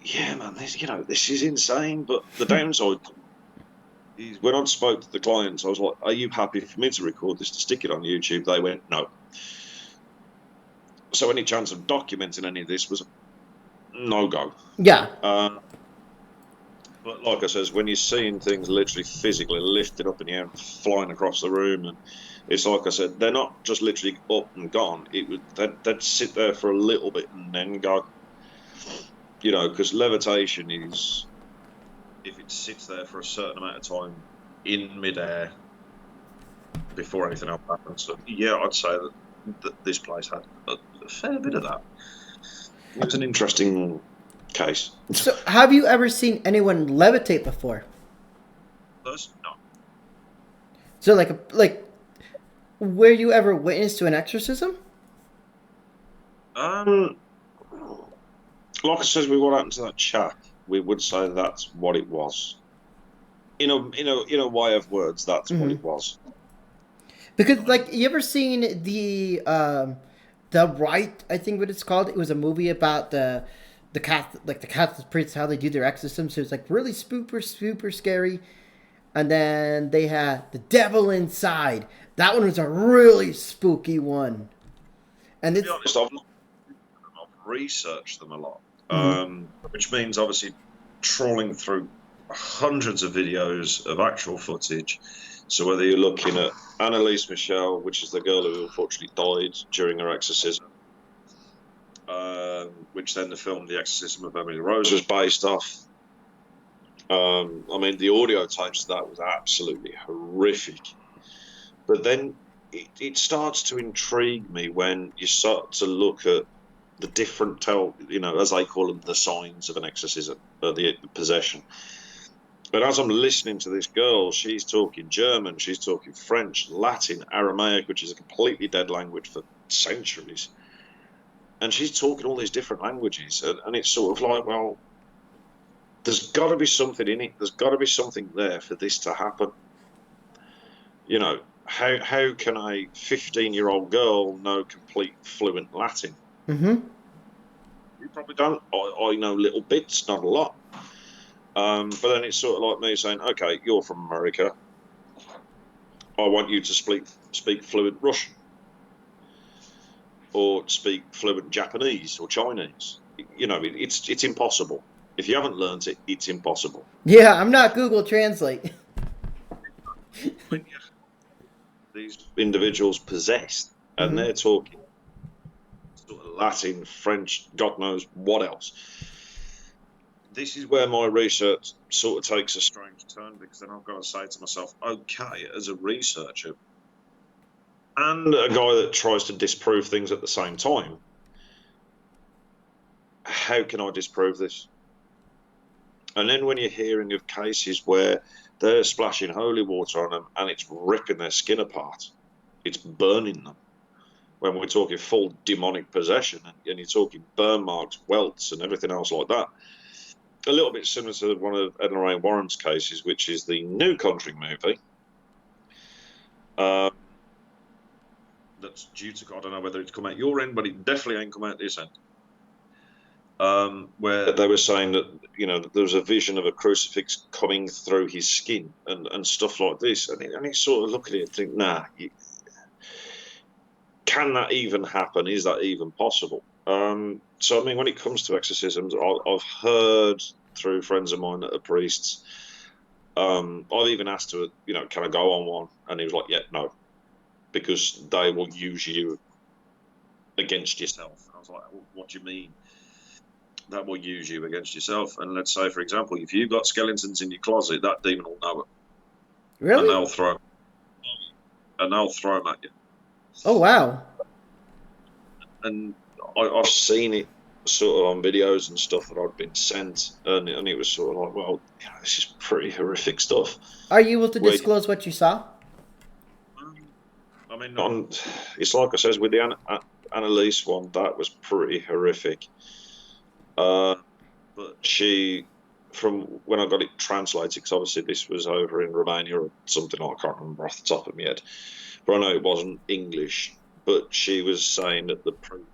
[SPEAKER 2] yeah, man, this is insane. But the downside is, when I spoke to the clients, I was like, are you happy for me to record this, to stick it on YouTube? They went, no. So any chance of documenting any of this was no go.
[SPEAKER 1] Yeah.
[SPEAKER 2] But like I says, when you're seeing things literally physically lifted up in the air, flying across the room, and it's like I said, they're not just literally up and gone. They'd sit there for a little bit and then go. Because levitation is, if it sits there for a certain amount of time in midair before anything else happens. So yeah, I'd say that this place had a fair bit of that. It was an interesting case.
[SPEAKER 1] So, have you ever seen anyone levitate before?
[SPEAKER 2] First, no.
[SPEAKER 1] So, like, were you ever witness to an exorcism?
[SPEAKER 2] Like I said, we what happened to that chap. We would say that's what it was. In a way of words, that's what it was.
[SPEAKER 1] Because, like, you ever seen the Rite? I think what it's called. It was a movie about the Catholic priests, how they do their exorcisms. So it's like really super scary. And then they had The Devil Inside. That one was a really spooky one. And
[SPEAKER 2] to be honest, I've researched them a lot, which means obviously trawling through hundreds of videos of actual footage. So whether you're looking at Annalise Michel, which is the girl who unfortunately died during her exorcism, which then the film The Exorcism of Emily Rose was based off. I mean, the audio tapes of that was absolutely horrific. But then it starts to intrigue me when you start to look at the different, as they call them, the signs of an exorcism, the possession. But as I'm listening to this girl, she's talking German, she's talking French, Latin, Aramaic, which is a completely dead language for centuries. And she's talking all these different languages. And it's sort of like, well, there's got to be something in it. There's got to be something there for this to happen. How can a 15-year-old girl know complete fluent Latin?
[SPEAKER 1] Mm-hmm.
[SPEAKER 2] You probably don't. I know little bits, not a lot. But then it's sort of like me saying, okay, you're from America. I want you to speak fluent Russian or speak fluent Japanese or Chinese. You know, it's impossible. If you haven't learned it, it's impossible.
[SPEAKER 1] Yeah, I'm not Google Translate.
[SPEAKER 2] When you have these individuals possessed and
[SPEAKER 1] Mm-hmm.
[SPEAKER 2] they're talking sort of Latin, French, God knows what else. This is where my research sort of takes a strange turn because then I've got to say to myself, okay, as a researcher and a guy that tries to disprove things at the same time, how can I disprove this? And then when you're hearing of cases where they're splashing holy water on them and it's ripping their skin apart, it's burning them. When we're talking full demonic possession and you're talking burn marks, welts, and everything else like that. A little bit similar to one of Ed and Lorraine Warren's cases, which is the new Conjuring movie. That's due to, I don't know whether it's come out your end, but it definitely ain't come out this end. Where they were saying that, you know, there was a vision of a crucifix coming through his skin and stuff like this. And he sort of look at it and think, nah, can that even happen? Is that even possible? So, I mean, when it comes to exorcisms, I've heard through friends of mine that are priests. I've even asked to, you know, can I go on one? And he was like, yeah, no, because they will use you against yourself. And I was like, well, what do you mean? That will use you against yourself. And let's say, for example, if you've got skeletons in your closet, that demon will know it.
[SPEAKER 1] Really?
[SPEAKER 2] And they'll throw them at you.
[SPEAKER 1] Oh, wow.
[SPEAKER 2] And I've seen it sort of on videos and stuff that I've been sent, and it was sort of like, well, you know, this is pretty horrific stuff.
[SPEAKER 1] Are you able to
[SPEAKER 2] Where,
[SPEAKER 1] disclose what you saw?
[SPEAKER 2] I mean, it's like I says with the Annalise one, that was pretty horrific. But she, from when I got it translated, because obviously this was over in Romania or something, I can't remember off the top of my head, but I know it wasn't English. But she was saying that the priest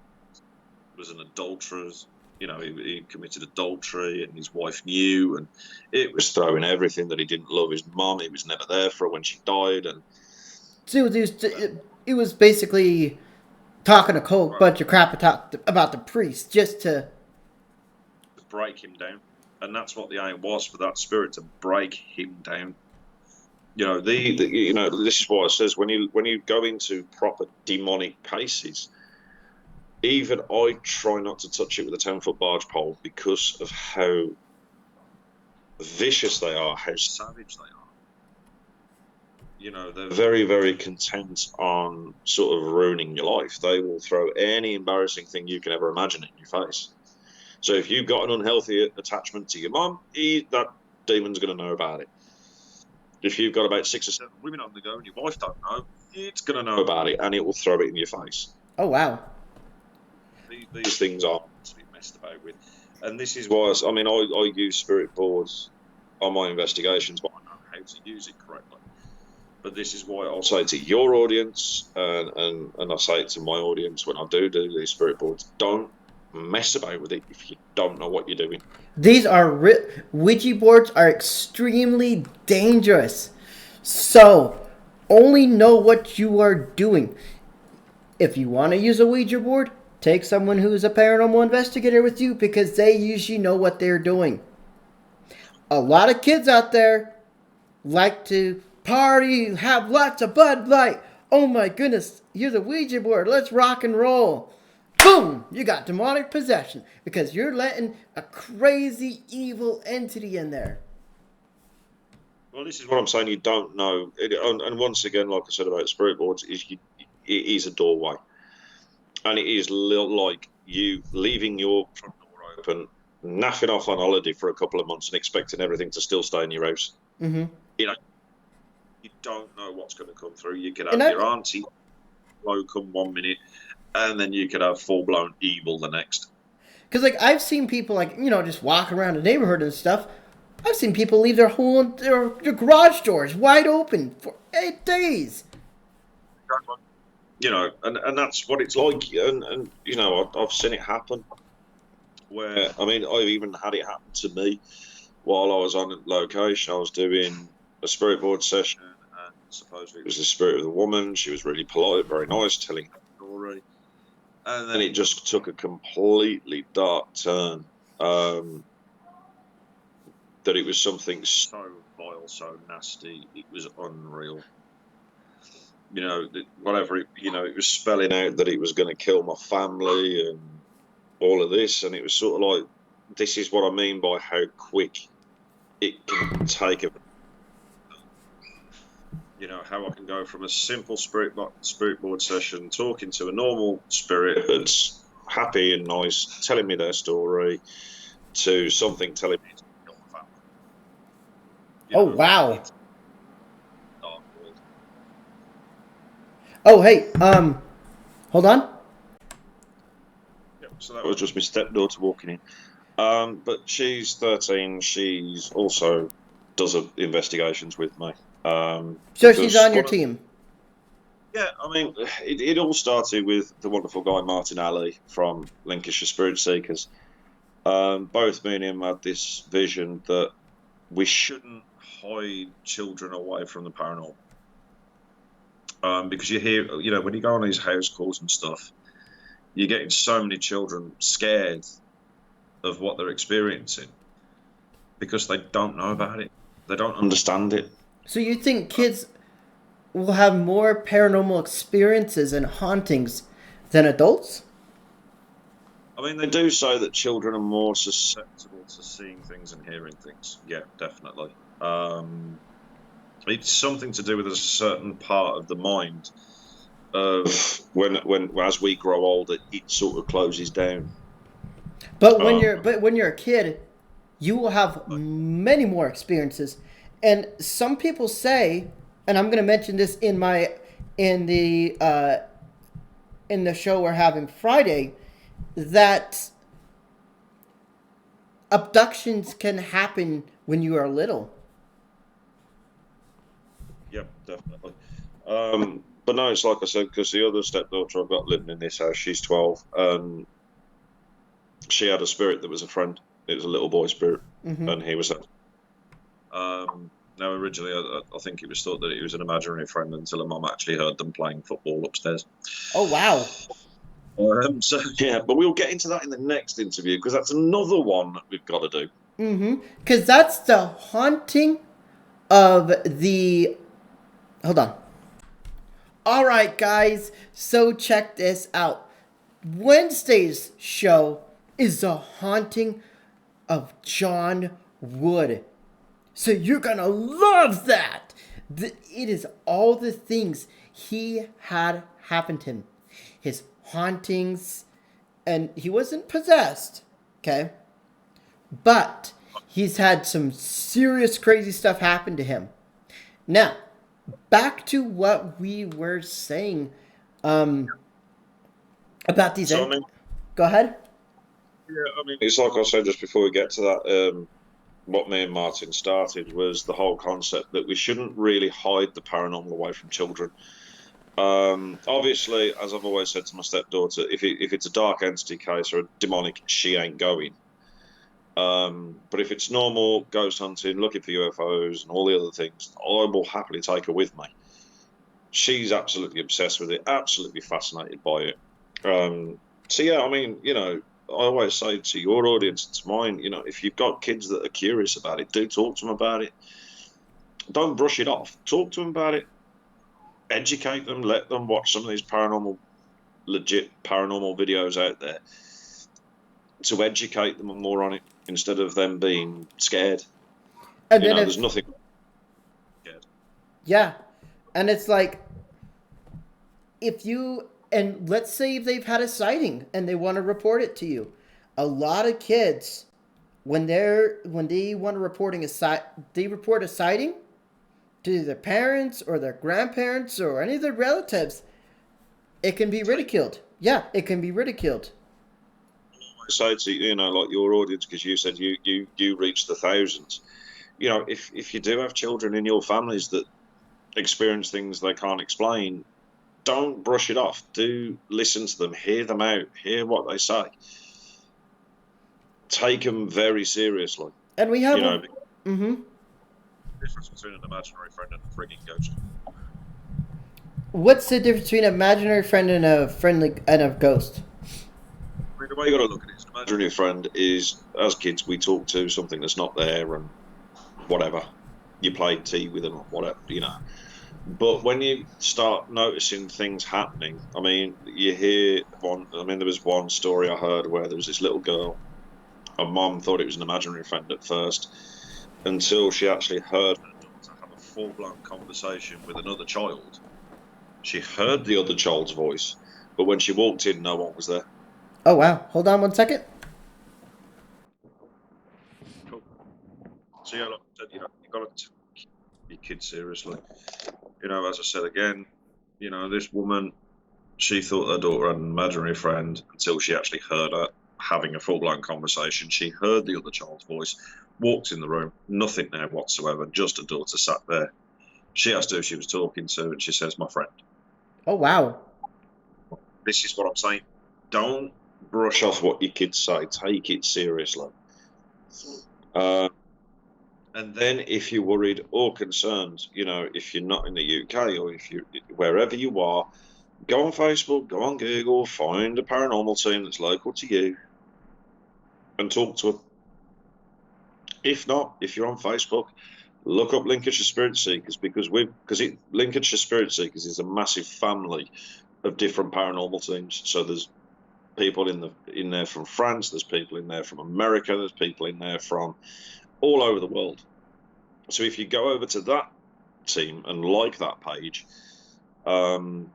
[SPEAKER 2] was an adulterer. You know, he committed adultery, and his wife knew, and it was throwing everything that he didn't love his mum. He was never there for her when she died, and
[SPEAKER 1] So it was basically talking a whole bunch of crap about the priest just to.
[SPEAKER 2] to break him down. And that's what the aim was for that spirit, to break him down. You know, you know, this is what it says when you go into proper demonic cases. Even I try not to touch it with a 10-foot barge pole because of how vicious they are, how savage they are. You know, they're very, very content on sort of ruining your life. They will throw any embarrassing thing you can ever imagine in your face. So if you've got an unhealthy attachment to your mum, that demon's going to know about it. If you've got about 6 or 7 women on the go and your wife don't know, it's going to know about it, and it will throw it in your face.
[SPEAKER 1] Oh, wow.
[SPEAKER 2] These things are to be messed about with. And this is why, I mean, I use spirit boards on my investigations, but I know how to use it correctly. But this is why I'll say to your audience, and I say it to my audience when I do these spirit boards, don't mess about with it if you don't know what you're doing.
[SPEAKER 1] These are Ouija boards are extremely dangerous. So, only know what you are doing. If you want to use a Ouija board, take someone who is a paranormal investigator with you because they usually know what they're doing. A lot of kids out there like to party, have lots of Bud Light. Oh my goodness, here's a Ouija board. Let's rock and roll. Boom! You got demonic possession because you're letting a crazy evil entity in there.
[SPEAKER 2] Well, this is what I'm saying. You don't know, and once again, like I said about spirit boards, it is a doorway, and it is like you leaving your front door open, naffing off on holiday for a couple of months, and expecting everything to still stay in your house.
[SPEAKER 1] Mm-hmm.
[SPEAKER 2] You know, you don't know what's going to come through. You could have your auntie come 1 minute, and then you could have full blown evil the next.
[SPEAKER 1] Because like I've seen people like just walk around the neighborhood and stuff. I've seen people leave their
[SPEAKER 2] Exactly.
[SPEAKER 1] garage doors wide open for 8 days.
[SPEAKER 2] Exactly. you know, and that's what it's like. And you know, I've seen it happen. Where I mean, I've even had it happen to me while I was on location. I was doing a spirit board session, and supposedly it was the spirit of the woman. She was really polite, very nice, telling her story, and then it just took a completely dark turn. That it was something so vile, so nasty, it was unreal. You know, whatever it, you know, it was spelling out that it was going to kill my family and all of this, and it was sort of like, this is what I mean by how quick it can take a, you know, how I can go from a simple spirit board session, talking to a normal spirit that's happy and nice, telling me their story, to something telling me to kill my family.
[SPEAKER 1] Oh, wow. Oh, hey, hold on.
[SPEAKER 2] Yep, so that was just my stepdaughter walking in. But she's 13. She's also does investigations with me.
[SPEAKER 1] So she's on your team.
[SPEAKER 2] Yeah, I mean, it all started with the wonderful guy Martin Alley from Lincolnshire Spirit Seekers. Both me and him had this vision that we shouldn't hide children away from the paranormal. Because you hear, you know, when you go on these house calls and stuff, you're getting so many children scared of what they're experiencing because they don't know about it. They don't understand it.
[SPEAKER 1] So you think kids will have more paranormal experiences and hauntings than adults?
[SPEAKER 2] I mean, they do say that children are more susceptible to seeing things and hearing things. Yeah, definitely. It's something to do with a certain part of the mind of when as we grow older, it sort of closes down.
[SPEAKER 1] But when you're a kid, you will have many more experiences. And some people say, and I'm going to mention this in my in the show we're having Friday, that abductions can happen when you are little.
[SPEAKER 2] Yep, definitely. But no, it's like I said, because the other stepdaughter I've got living in this house, she's 12, and she had a spirit that was a friend. It was a little boy spirit, and he was that. Now, originally, I think it was thought that it was an imaginary friend until her mum actually heard them playing football upstairs.
[SPEAKER 1] Oh, wow.
[SPEAKER 2] So, yeah, but we'll get into that in the next interview, because that's another one that we've got to
[SPEAKER 1] do. Because that's the haunting of the... Hold on. All right, guys. So check this out. Wednesday's show is the haunting of John Wood. So you're going to love that. It is all the things he had happen to him. His hauntings, and he wasn't possessed, okay? But he's had some serious crazy stuff happen to him. Now, back to what we were saying about these.
[SPEAKER 2] So, I mean,
[SPEAKER 1] go ahead.
[SPEAKER 2] Yeah, I mean, it's like I said just before we get to that. What me and Martin started was the whole concept that we shouldn't really hide the paranormal away from children. Obviously, as I've always said to my stepdaughter, if it's a dark entity case or a demonic, she ain't going. But if it's normal ghost hunting, looking for UFOs and all the other things, I will happily take her with me. She's absolutely obsessed with it, absolutely fascinated by it. So yeah, I mean, you know, I always say to your audience, to mine, you know, if you've got kids that are curious about it, do talk to them about it. Don't brush it off. Talk to them about it. Educate them. Let them watch some of these legit paranormal videos out there to educate them more on it instead of them being scared. And then there's nothing scared.
[SPEAKER 1] Yeah. And it's like, and let's say if they've had a sighting and they want to report it to you. A lot of kids, when they want to report a sighting to their parents or their grandparents or any of their relatives. It can be ridiculed. Yeah, it can be ridiculed.
[SPEAKER 2] I say to you know, like your audience, because you said you reached the thousands. You know, if you do have children in your families that experience things they can't explain, don't brush it off. Do listen to them, hear them out, hear what they say. Take them very seriously.
[SPEAKER 1] And we have
[SPEAKER 2] You know,
[SPEAKER 1] mm-hmm.
[SPEAKER 2] the difference between an imaginary friend and a frigging ghost.
[SPEAKER 1] What's the difference between an imaginary friend and a ghost?
[SPEAKER 2] I mean, the way you got to look at it is an imaginary friend is, as kids, we talk to something that's not there and whatever. You play tea with them or whatever, you know. But when you start noticing things happening, I mean, you hear one. I mean, there was one story I heard where there was this little girl. Her mum thought it was an imaginary friend at first, until she actually heard her daughter have a full-blown conversation with another child. She heard the other child's voice, but when she walked in, no one was there.
[SPEAKER 1] Oh wow! Hold on 1 second.
[SPEAKER 2] Cool. So yeah, like I said, you got to take your kids seriously. As I said again, this woman, she thought her daughter had an imaginary friend until she actually heard her having a full-blown conversation. She heard the other child's voice, walked in the room, nothing there whatsoever, just her daughter sat there. She asked who she was talking to, and she says, my friend.
[SPEAKER 1] Oh wow!
[SPEAKER 2] This is what I'm saying. Don't brush off what your kids say. Take it seriously. And then if you're worried or concerned, if you're not in the UK or if you're wherever you are, go on Facebook, go on Google, find a paranormal team that's local to you and talk to them. If not, if you're on Facebook, look up Lincolnshire Spirit Seekers because Lincolnshire Spirit Seekers is a massive family of different paranormal teams. So there's people in there from France, there's people in there from America, there's people in there from all over the world. So if you go over to that team and like that page, you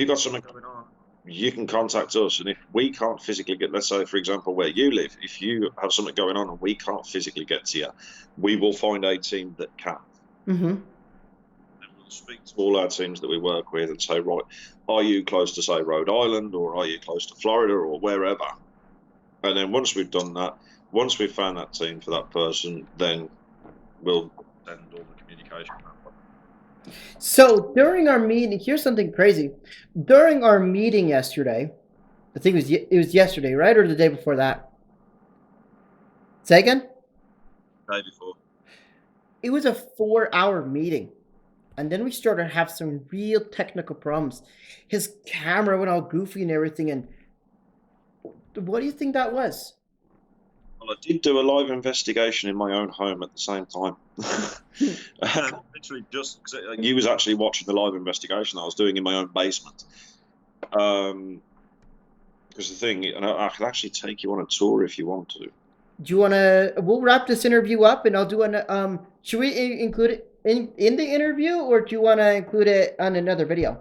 [SPEAKER 2] got something going on, you can contact us. And if we can't physically get, let's say, for example, where you live, if you have something going on and we can't physically get to you, we will find a team that can.
[SPEAKER 1] Mm-hmm.
[SPEAKER 2] And we'll speak to all our teams that we work with and say, right, are you close to, say, Rhode Island, or are you close to Florida, or wherever? And then once we've done that, once we've found that team for that person, then we'll send all the communication that way.
[SPEAKER 1] So during our meeting, here's something crazy. During our meeting yesterday, I think it was yesterday, right, or the day before that? Say again?
[SPEAKER 2] Day before.
[SPEAKER 1] It was a 4-hour meeting, and then we started to have some real technical problems. His camera went all goofy and everything. And what do you think that was?
[SPEAKER 2] Well, I did do a live investigation in my own home at the same time. Literally just because you was actually watching the live investigation I was doing in my own basement. Because the thing, and I could actually take you on a tour if you want to.
[SPEAKER 1] Do you want to? We'll wrap this interview up, and I'll do an. Should we include it in the interview, or do you want to include it on another video?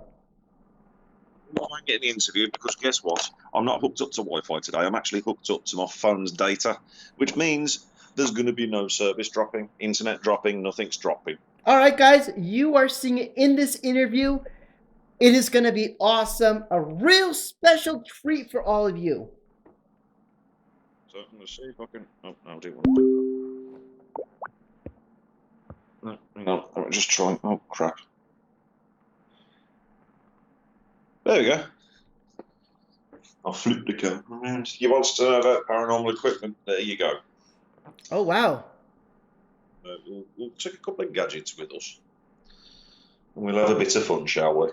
[SPEAKER 2] Not mind getting interviewed because guess what? I'm not hooked up to Wi-Fi today. I'm actually hooked up to my phone's data, which means there's going to be no service dropping, internet dropping, nothing's dropping.
[SPEAKER 1] All right, guys, you are seeing it in this interview. It is going to be awesome. A real special treat for all of you.
[SPEAKER 2] So I'm going to see if I can. Oh, no, I didn't want to do that. No, hang on. I'm just trying. Oh, crap. There we go. I'll flip the camera around. You want to know about paranormal equipment? There you go.
[SPEAKER 1] Oh, wow.
[SPEAKER 2] We'll take a couple of gadgets with us. And we'll have a bit of fun, shall we?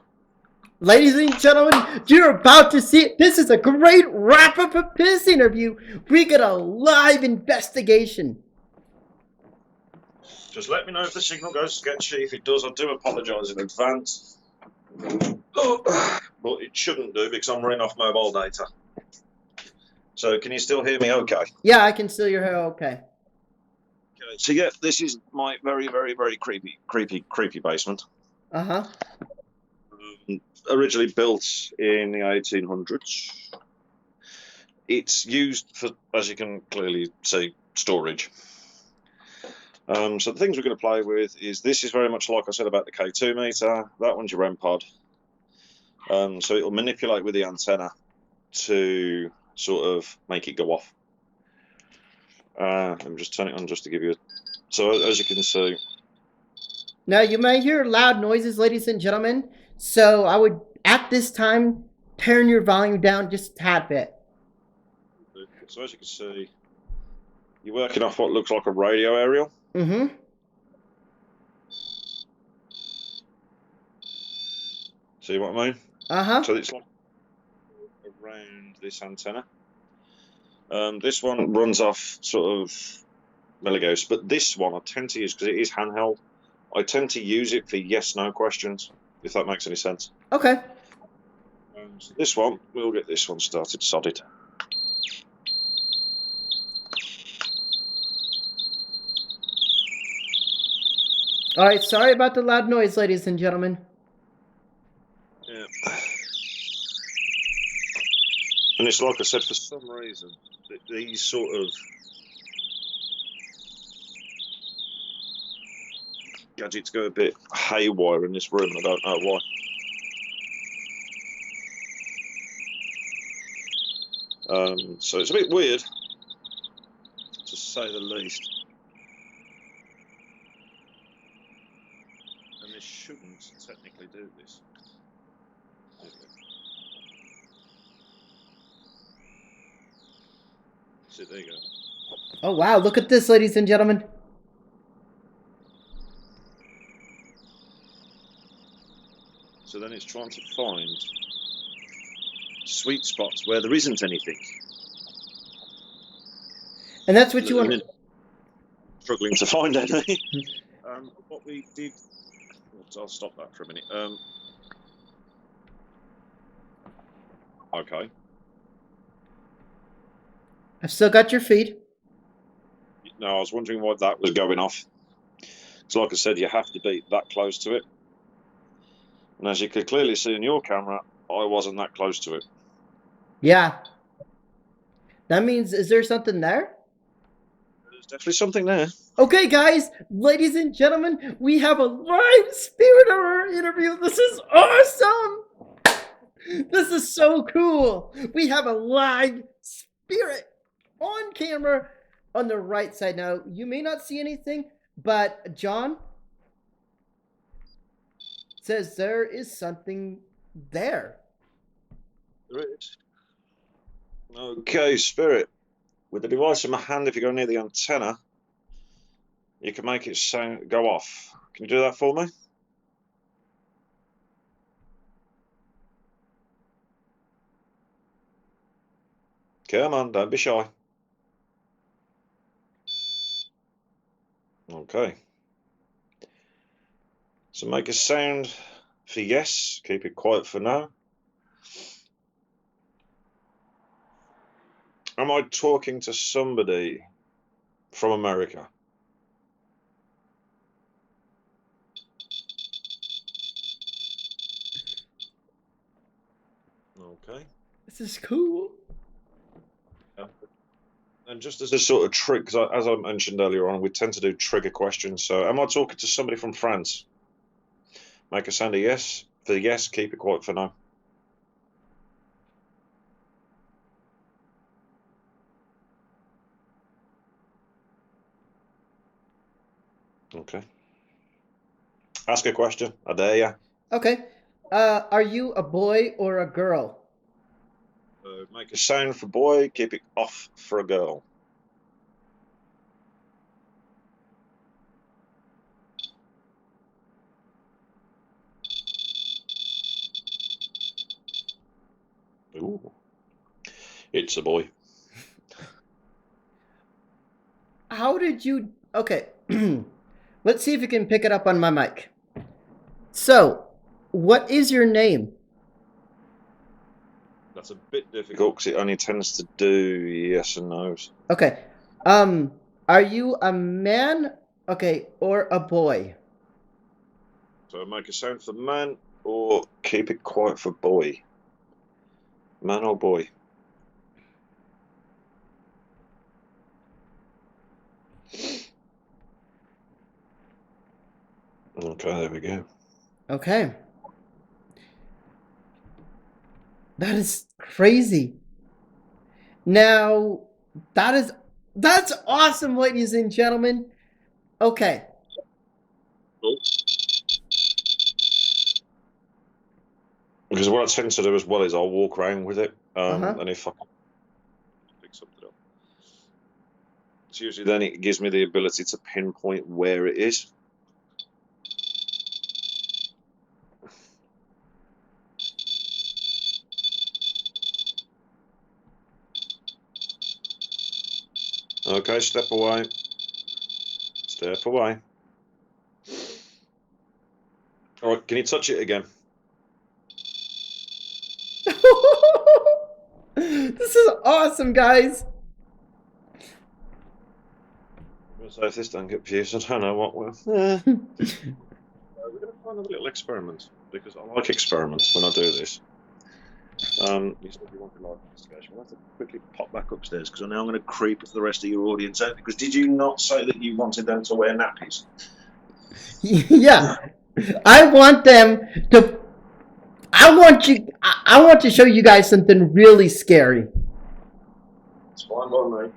[SPEAKER 1] Ladies and gentlemen, you're about to see it. This is a great wrap-up of this interview. We got a live investigation.
[SPEAKER 2] Just let me know if the signal goes sketchy. If it does, I do apologise in advance. But it shouldn't do because I'm running off mobile data. So can you still hear me okay?
[SPEAKER 1] Yeah, I can still hear her okay.
[SPEAKER 2] So yeah, this is my very, very, very creepy basement.
[SPEAKER 1] Uh-huh.
[SPEAKER 2] Originally built in the 1800s. It's used for, as you can clearly see, storage. So the things we're going to play with is, this is very much like I said about the K2 meter. That one's your REM pod. So it'll manipulate with the antenna to sort of make it go off. Let me just turn it on just to give you a... So as you can see...
[SPEAKER 1] Now you may hear loud noises, ladies and gentlemen. So I would, at this time, turn your volume down just a tad bit.
[SPEAKER 2] So as you can see, you're working off what looks like a radio aerial.
[SPEAKER 1] Mm-hmm.
[SPEAKER 2] See what I mean?
[SPEAKER 1] Uh-huh.
[SPEAKER 2] So it's like around this antenna. This one runs off sort of milligauss, but this one I tend to use because it is handheld. I tend to use it for yes/no questions, if that makes any sense.
[SPEAKER 1] Okay.
[SPEAKER 2] So this one, we'll get this one started sodded.
[SPEAKER 1] All right, sorry about the loud noise, ladies and gentlemen.
[SPEAKER 2] Yeah. And it's like I said, for some reason, these sort of gadgets go a bit haywire in this room, and I don't know why. So it's a bit weird, to say the least. And this shouldn't technically do this. So there you go.
[SPEAKER 1] Oh, wow, look at this, ladies and gentlemen.
[SPEAKER 2] So then it's trying to find sweet spots where there isn't anything.
[SPEAKER 1] And that's what you want.
[SPEAKER 2] Struggling to find any. What we did. I'll stop that for a minute. Okay.
[SPEAKER 1] I've still got your feed.
[SPEAKER 2] No, I was wondering why that was going off. So, like I said, you have to be that close to it. And as you could clearly see in your camera, I wasn't that close to it.
[SPEAKER 1] Yeah. That means, is there something there?
[SPEAKER 2] There's definitely something there.
[SPEAKER 1] Okay, guys, ladies and gentlemen, we have a live spirit of our interview. This is awesome. This is so cool. We have a live spirit on camera on the right side. Now, you may not see anything, but John says there is something there.
[SPEAKER 2] There is. Okay, Spirit. With the device in my hand, if you go near the antenna, you can make it go off. Can you do that for me? Come on, don't be shy. Okay. So make a sound for yes, keep it quiet for no. Am I talking to somebody from America? Okay.
[SPEAKER 1] This is cool.
[SPEAKER 2] And just as a sort of trick, because as I mentioned earlier on, we tend to do trigger questions. So am I talking to somebody from France? Make a sound of yes. For yes, keep it quiet for no. Okay. Ask a question. I dare you.
[SPEAKER 1] Okay. Are you a boy or a girl?
[SPEAKER 2] Make a sound for boy, keep it off for a girl. Ooh. It's a boy.
[SPEAKER 1] How did you... Okay. Let's see if you can pick it up on my mic. So, what is your name?
[SPEAKER 2] That's a bit difficult because it only tends to do yes and no's.
[SPEAKER 1] Okay. Are you a man, okay, or a boy?
[SPEAKER 2] So make a sound for man or keep it quiet for boy. Man or boy? Okay, there we go.
[SPEAKER 1] Okay. That is crazy. Now, that's awesome, ladies and gentlemen. Okay.
[SPEAKER 2] Cool. Because what I tend to do as well is I'll walk around with it, and if I pick something up, it's usually then it gives me the ability to pinpoint where it is. Okay, step away. Step away. All right, can you touch it again?
[SPEAKER 1] This is awesome, guys.
[SPEAKER 2] So if this don't get views, I don't know what we're. We're going to find a little experiment because I like experiments when I do this. You said you wanted live investigation. We'll have to quickly pop back upstairs because I know I'm going to creep the rest of your audience out. Because did you not say that you wanted them to wear nappies?
[SPEAKER 1] Yeah, I want them to. I want to show you guys something really scary.
[SPEAKER 2] It's fine by me.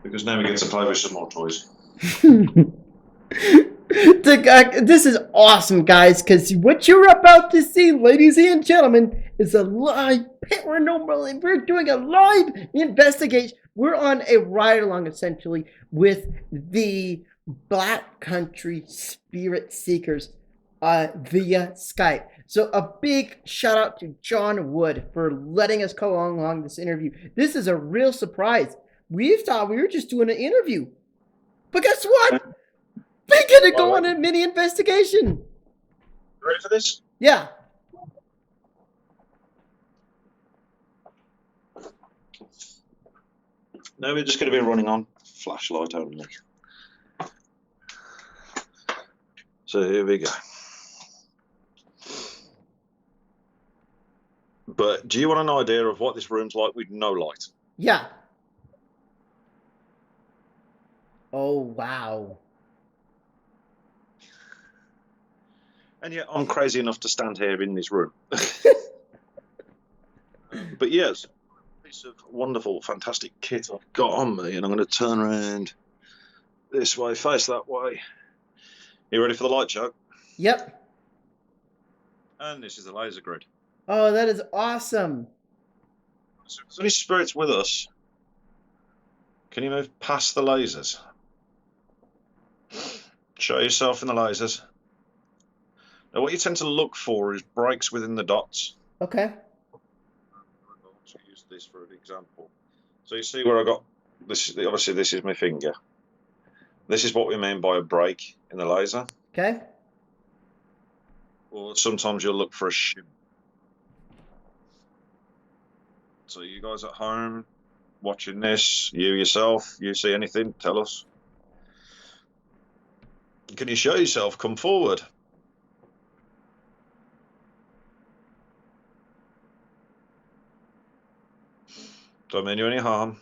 [SPEAKER 2] Because now we get to play with some more toys.
[SPEAKER 1] This is awesome, guys, because what you're about to see, ladies and gentlemen, is a live paranormal. We're doing a live investigation. We're on a ride along, essentially, with the Black Country Spirit Seekers via Skype. So a big shout out to John Wood for letting us go along this interview. This is a real surprise. We thought we were just doing an interview. But guess what? We're going to go on a mini investigation.
[SPEAKER 2] Ready for this?
[SPEAKER 1] Yeah.
[SPEAKER 2] No, we're just going to be running on flashlight only. So here we go. But do you want an idea of what this room's like with no light?
[SPEAKER 1] Yeah. Oh, wow.
[SPEAKER 2] And yet I'm crazy enough to stand here in this room. But yes, a piece of wonderful, fantastic kit I've got on me, and I'm going to turn around this way, face that way. You ready for the light show?
[SPEAKER 1] Yep.
[SPEAKER 2] And this is the laser grid.
[SPEAKER 1] Oh, that is awesome.
[SPEAKER 2] So if there's any spirits with us, can you move past the lasers? Show yourself in the lasers. Now, what you tend to look for is breaks within the dots.
[SPEAKER 1] Okay.
[SPEAKER 2] I'll use this for an example. So you see where I got this? Obviously, this is my finger. This is what we mean by a break in the laser.
[SPEAKER 1] Okay.
[SPEAKER 2] Or sometimes you'll look for a shim. So you guys at home watching this, you yourself, you see anything? Tell us. Can you show yourself? Come forward. Don't mean you any harm.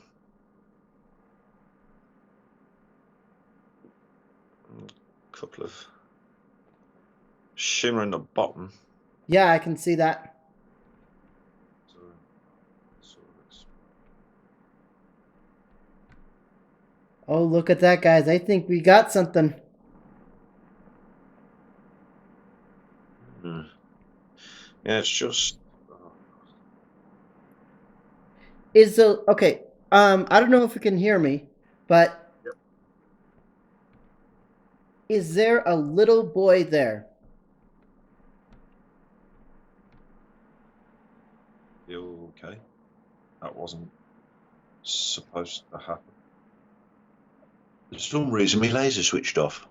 [SPEAKER 2] A couple of shimmer in the bottom.
[SPEAKER 1] Yeah, I can see that. Oh, look at that, guys. I think we got something.
[SPEAKER 2] Yeah, it's just...
[SPEAKER 1] Okay, I don't know if you can hear me, but
[SPEAKER 2] Yep.
[SPEAKER 1] Is there a little boy there?
[SPEAKER 2] You okay? That wasn't supposed to happen. For some reason, my laser switched off.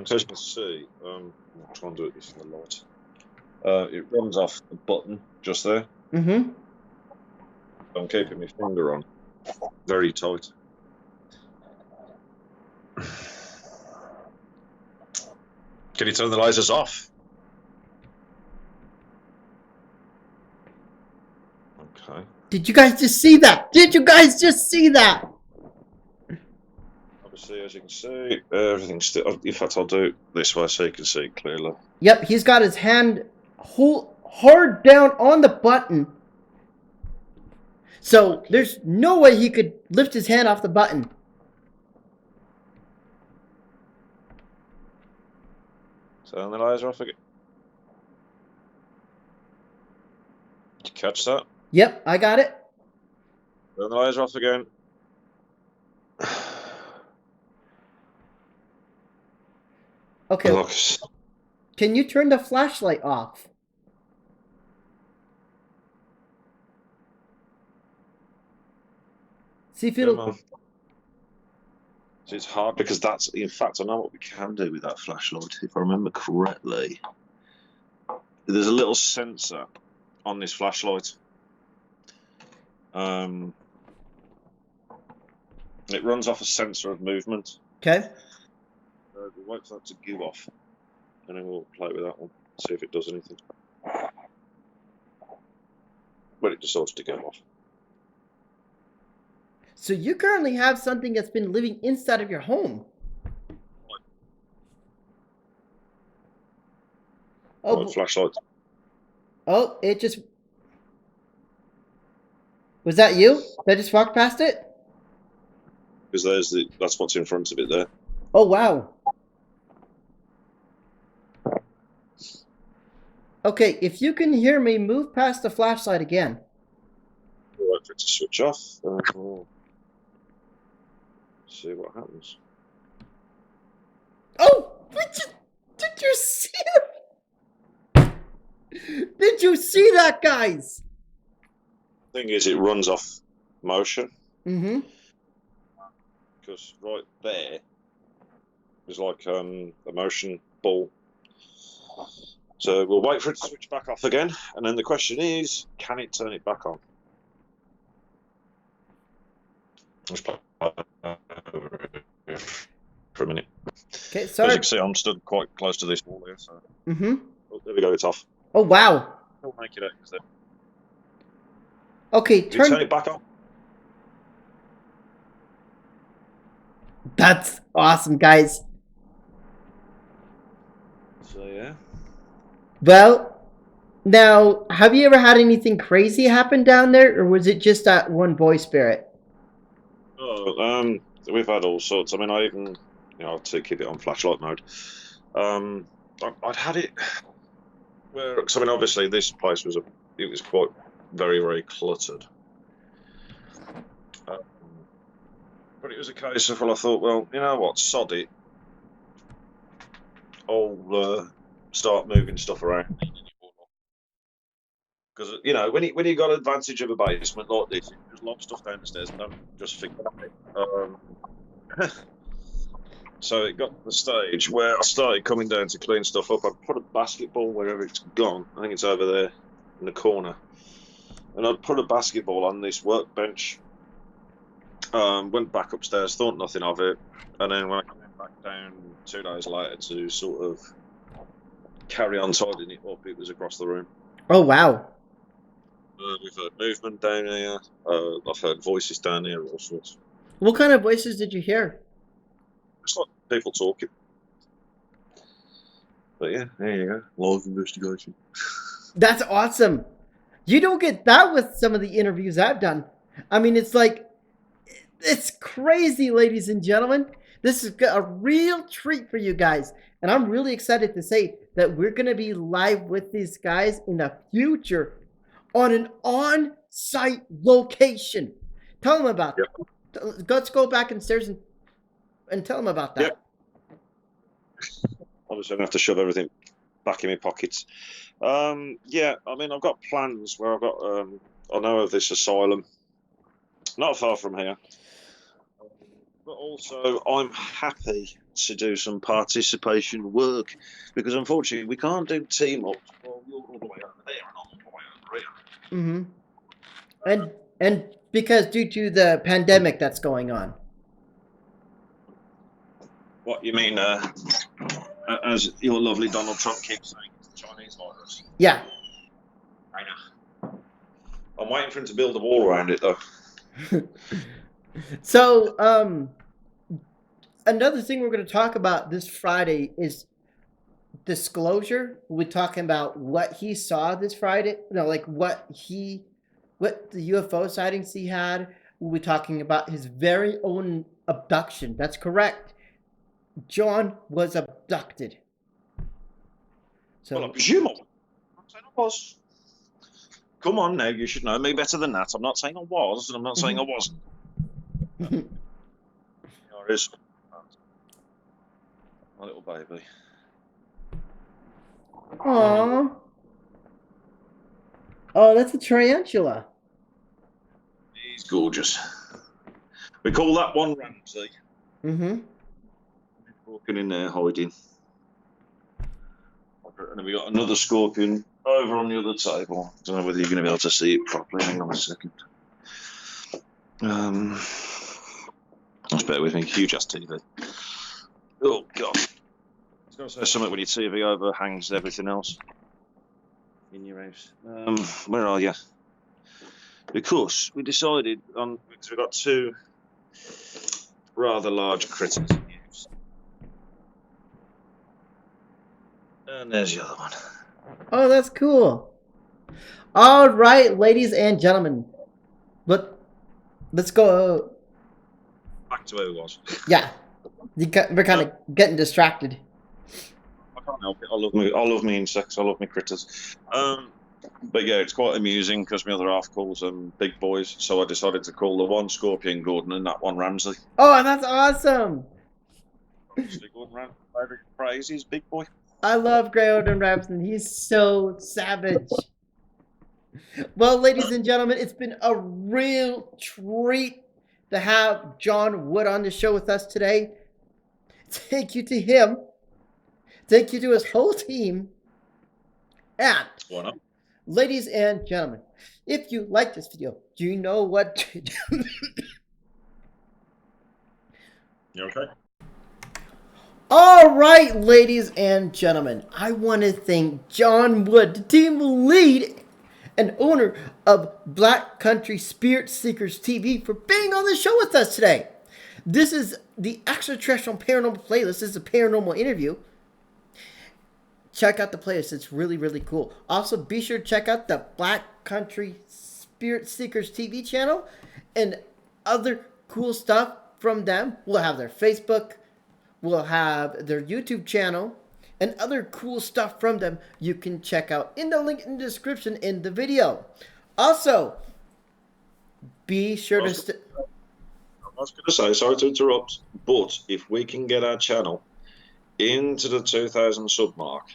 [SPEAKER 2] So as you can see, I'll try and do it this in the light. It runs off the button just there.
[SPEAKER 1] Mm-hmm.
[SPEAKER 2] I'm keeping my finger on very tight. Can you turn the lasers off? Okay.
[SPEAKER 1] Did you guys just see that? Did you guys just see that?
[SPEAKER 2] Obviously, as you can see, everything's still... In fact, I'll do it this way so you can see it clearly.
[SPEAKER 1] Yep, he's got his hand hard down on the button. So there's no way he could lift his hand off the button.
[SPEAKER 2] Turn the laser off again. Did you catch that?
[SPEAKER 1] Yep, I got it.
[SPEAKER 2] Turn the laser off again.
[SPEAKER 1] Okay.
[SPEAKER 2] Look.
[SPEAKER 1] Can you turn the flashlight off? See if it'll.
[SPEAKER 2] It's hard because that's, in fact, I know what we can do with that flashlight. If I remember correctly, there's a little sensor on this flashlight. It runs off a sensor of movement.
[SPEAKER 1] Okay.
[SPEAKER 2] We'll wait for that to go off, and then we'll play with that one, see if it does anything. But it decides to go off.
[SPEAKER 1] So you currently have something that's been living inside of your home.
[SPEAKER 2] Oh, flashlight.
[SPEAKER 1] Oh, it just... Was that you that just walked past it?
[SPEAKER 2] Because that's what's in front of it there.
[SPEAKER 1] Oh, wow. Okay, if you can hear me, move past the flashlight again.
[SPEAKER 2] We'll wait for it to switch off, and we'll see what happens.
[SPEAKER 1] Oh! Did you see it? Did you see that, guys?
[SPEAKER 2] Thing is, it runs off motion.
[SPEAKER 1] Mm-hmm.
[SPEAKER 2] Because right there is like a motion ball. So we'll wait for it to switch back off again, and then the question is, can it turn it back on? Let's play for a minute.
[SPEAKER 1] Okay,
[SPEAKER 2] As
[SPEAKER 1] sorry.
[SPEAKER 2] you can see, I'm stood quite close to this wall here. So oh, there we go, it's off.
[SPEAKER 1] Oh, wow.
[SPEAKER 2] I'll make it out.
[SPEAKER 1] Okay,
[SPEAKER 2] turn it back on.
[SPEAKER 1] That's awesome, guys.
[SPEAKER 2] So yeah.
[SPEAKER 1] Well, now, have you ever had anything crazy happen down there, or was it just that one boy spirit?
[SPEAKER 2] Oh, we've had all sorts. I mean, I even, to keep it on flashlight mode. I'd had it where, because I mean, obviously this place was quite very, very cluttered. But it was a case of, well, I thought, well, you know what, sod it. I'll start moving stuff around. Because, when you got advantage of a basement like this, you just lob stuff down the stairs and don't just think about it. So it got to the stage where I started coming down to clean stuff up. I'd put a basketball wherever it's gone. I think it's over there in the corner. And I'd put a basketball on this workbench. Went back upstairs, thought nothing of it. And then when I came back down 2 days later to sort of carry on tidying it up, it was across the room.
[SPEAKER 1] Oh, wow.
[SPEAKER 2] We've heard movement down here. I've heard voices down here, all sorts.
[SPEAKER 1] What kind of voices did you hear?
[SPEAKER 2] It's like people talking. But yeah, there you go. Live investigation.
[SPEAKER 1] That's awesome. You don't get that with some of the interviews I've done. I mean, it's crazy, ladies and gentlemen. This is a real treat for you guys. And I'm really excited to say that we're going to be live with these guys in the future on an on-site location. Tell them about that. Let's go back upstairs and tell them about that.
[SPEAKER 2] Obviously, I'm going to have to shove everything back in my pockets. Yeah, I mean, I've got plans where I've got, I know of this asylum, not far from here. But also, I'm happy to do some participation work because, unfortunately, we can't do team up. Well, you're all the way over there and I'm all the way over here.
[SPEAKER 1] And because due to the pandemic that's going on.
[SPEAKER 2] What you mean? As your lovely Donald Trump keeps saying, it's the Chinese virus.
[SPEAKER 1] Yeah.
[SPEAKER 2] I know. I'm waiting for him to build a wall around it, though.
[SPEAKER 1] So, another thing we're going to talk about this Friday is disclosure. We're talking about what he saw this Friday. Like what the UFO sightings he had. We'll be talking about his very own abduction. That's correct. John was abducted.
[SPEAKER 2] Well, I
[SPEAKER 1] So,
[SPEAKER 2] presume I was. I'm not saying I was. Come on now, you should know me better than that. I'm not saying I was, and I'm not saying I wasn't. There is my little baby.
[SPEAKER 1] aww. Oh, that's a tarantula.
[SPEAKER 2] He's gorgeous. We call that one Ramsey.
[SPEAKER 1] Mm-hmm.
[SPEAKER 2] Walking in there, hiding. And then we got another scorpion over on the other table. I don't know whether you're going to be able to see it properly. Hang on a second. Just bear with me. Huge ass TV. Oh God! I was going to say something when your TV overhangs everything else in your house. Where are you? Because we decided on because we've got two rather large critters to use. And there's the other one.
[SPEAKER 1] Oh, that's cool. All right, ladies and gentlemen. Let's go.
[SPEAKER 2] Back to where it was.
[SPEAKER 1] Yeah. We're kind of getting distracted.
[SPEAKER 2] I can't help it. I love me insects. I love me critters. But yeah, it's quite amusing because my other half calls them big boys. So I decided to call the one Scorpion Gordon and that one Ramsey.
[SPEAKER 1] Oh, that's awesome.
[SPEAKER 2] Obviously, Gordon Ramsey, favorite phrase is big boy.
[SPEAKER 1] I love Gordon Ramsay. He's so savage. Well, ladies and gentlemen, it's been a real treat to have John Wood on the show with us today. Thank you to him. Thank you to his whole team. And,
[SPEAKER 2] Why not?
[SPEAKER 1] ladies and gentlemen, if you like this video, do you know what to do?
[SPEAKER 2] You okay?
[SPEAKER 1] All right, ladies and gentlemen, I want to thank John Wood, the team lead and owner of Black Country Spirit Seekers TV, for being on the show with us today. This is the Extraterrestrial Paranormal playlist. This is a paranormal interview. Check out the playlist. It's really, really cool. Also, be sure to check out the Black Country Spirit Seekers TV channel and other cool stuff from them. We'll have their Facebook. We'll have their YouTube channel and other cool stuff from them you can check out in the link in the description in the video. Also, be sure to...
[SPEAKER 2] I was going to say, sorry to interrupt, but if we can get our channel into the 2,000 sub mark,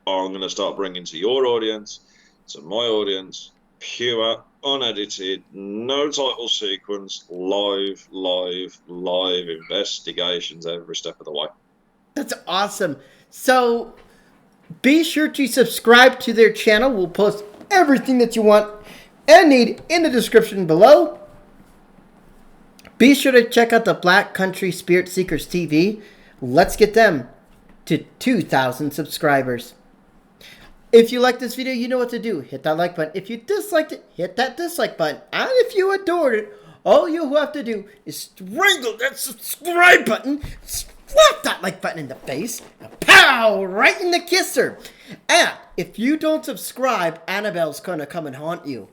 [SPEAKER 2] I'm going to start bringing to your audience, to my audience, pure, unedited, no title sequence, live investigations every step of the way.
[SPEAKER 1] That's awesome. So, be sure to subscribe to their channel. We'll post everything that you want and need in the description below. Be sure to check out the Black Country Spirit Seekers TV. Let's get them to 2,000 subscribers. If you like this video, you know what to do. Hit that like button. If you disliked it, hit that dislike button. And if you adored it, all you have to do is strangle that subscribe button, slap that like button in the face, and pow, right in the kisser. And if you don't subscribe, Annabelle's gonna come and haunt you.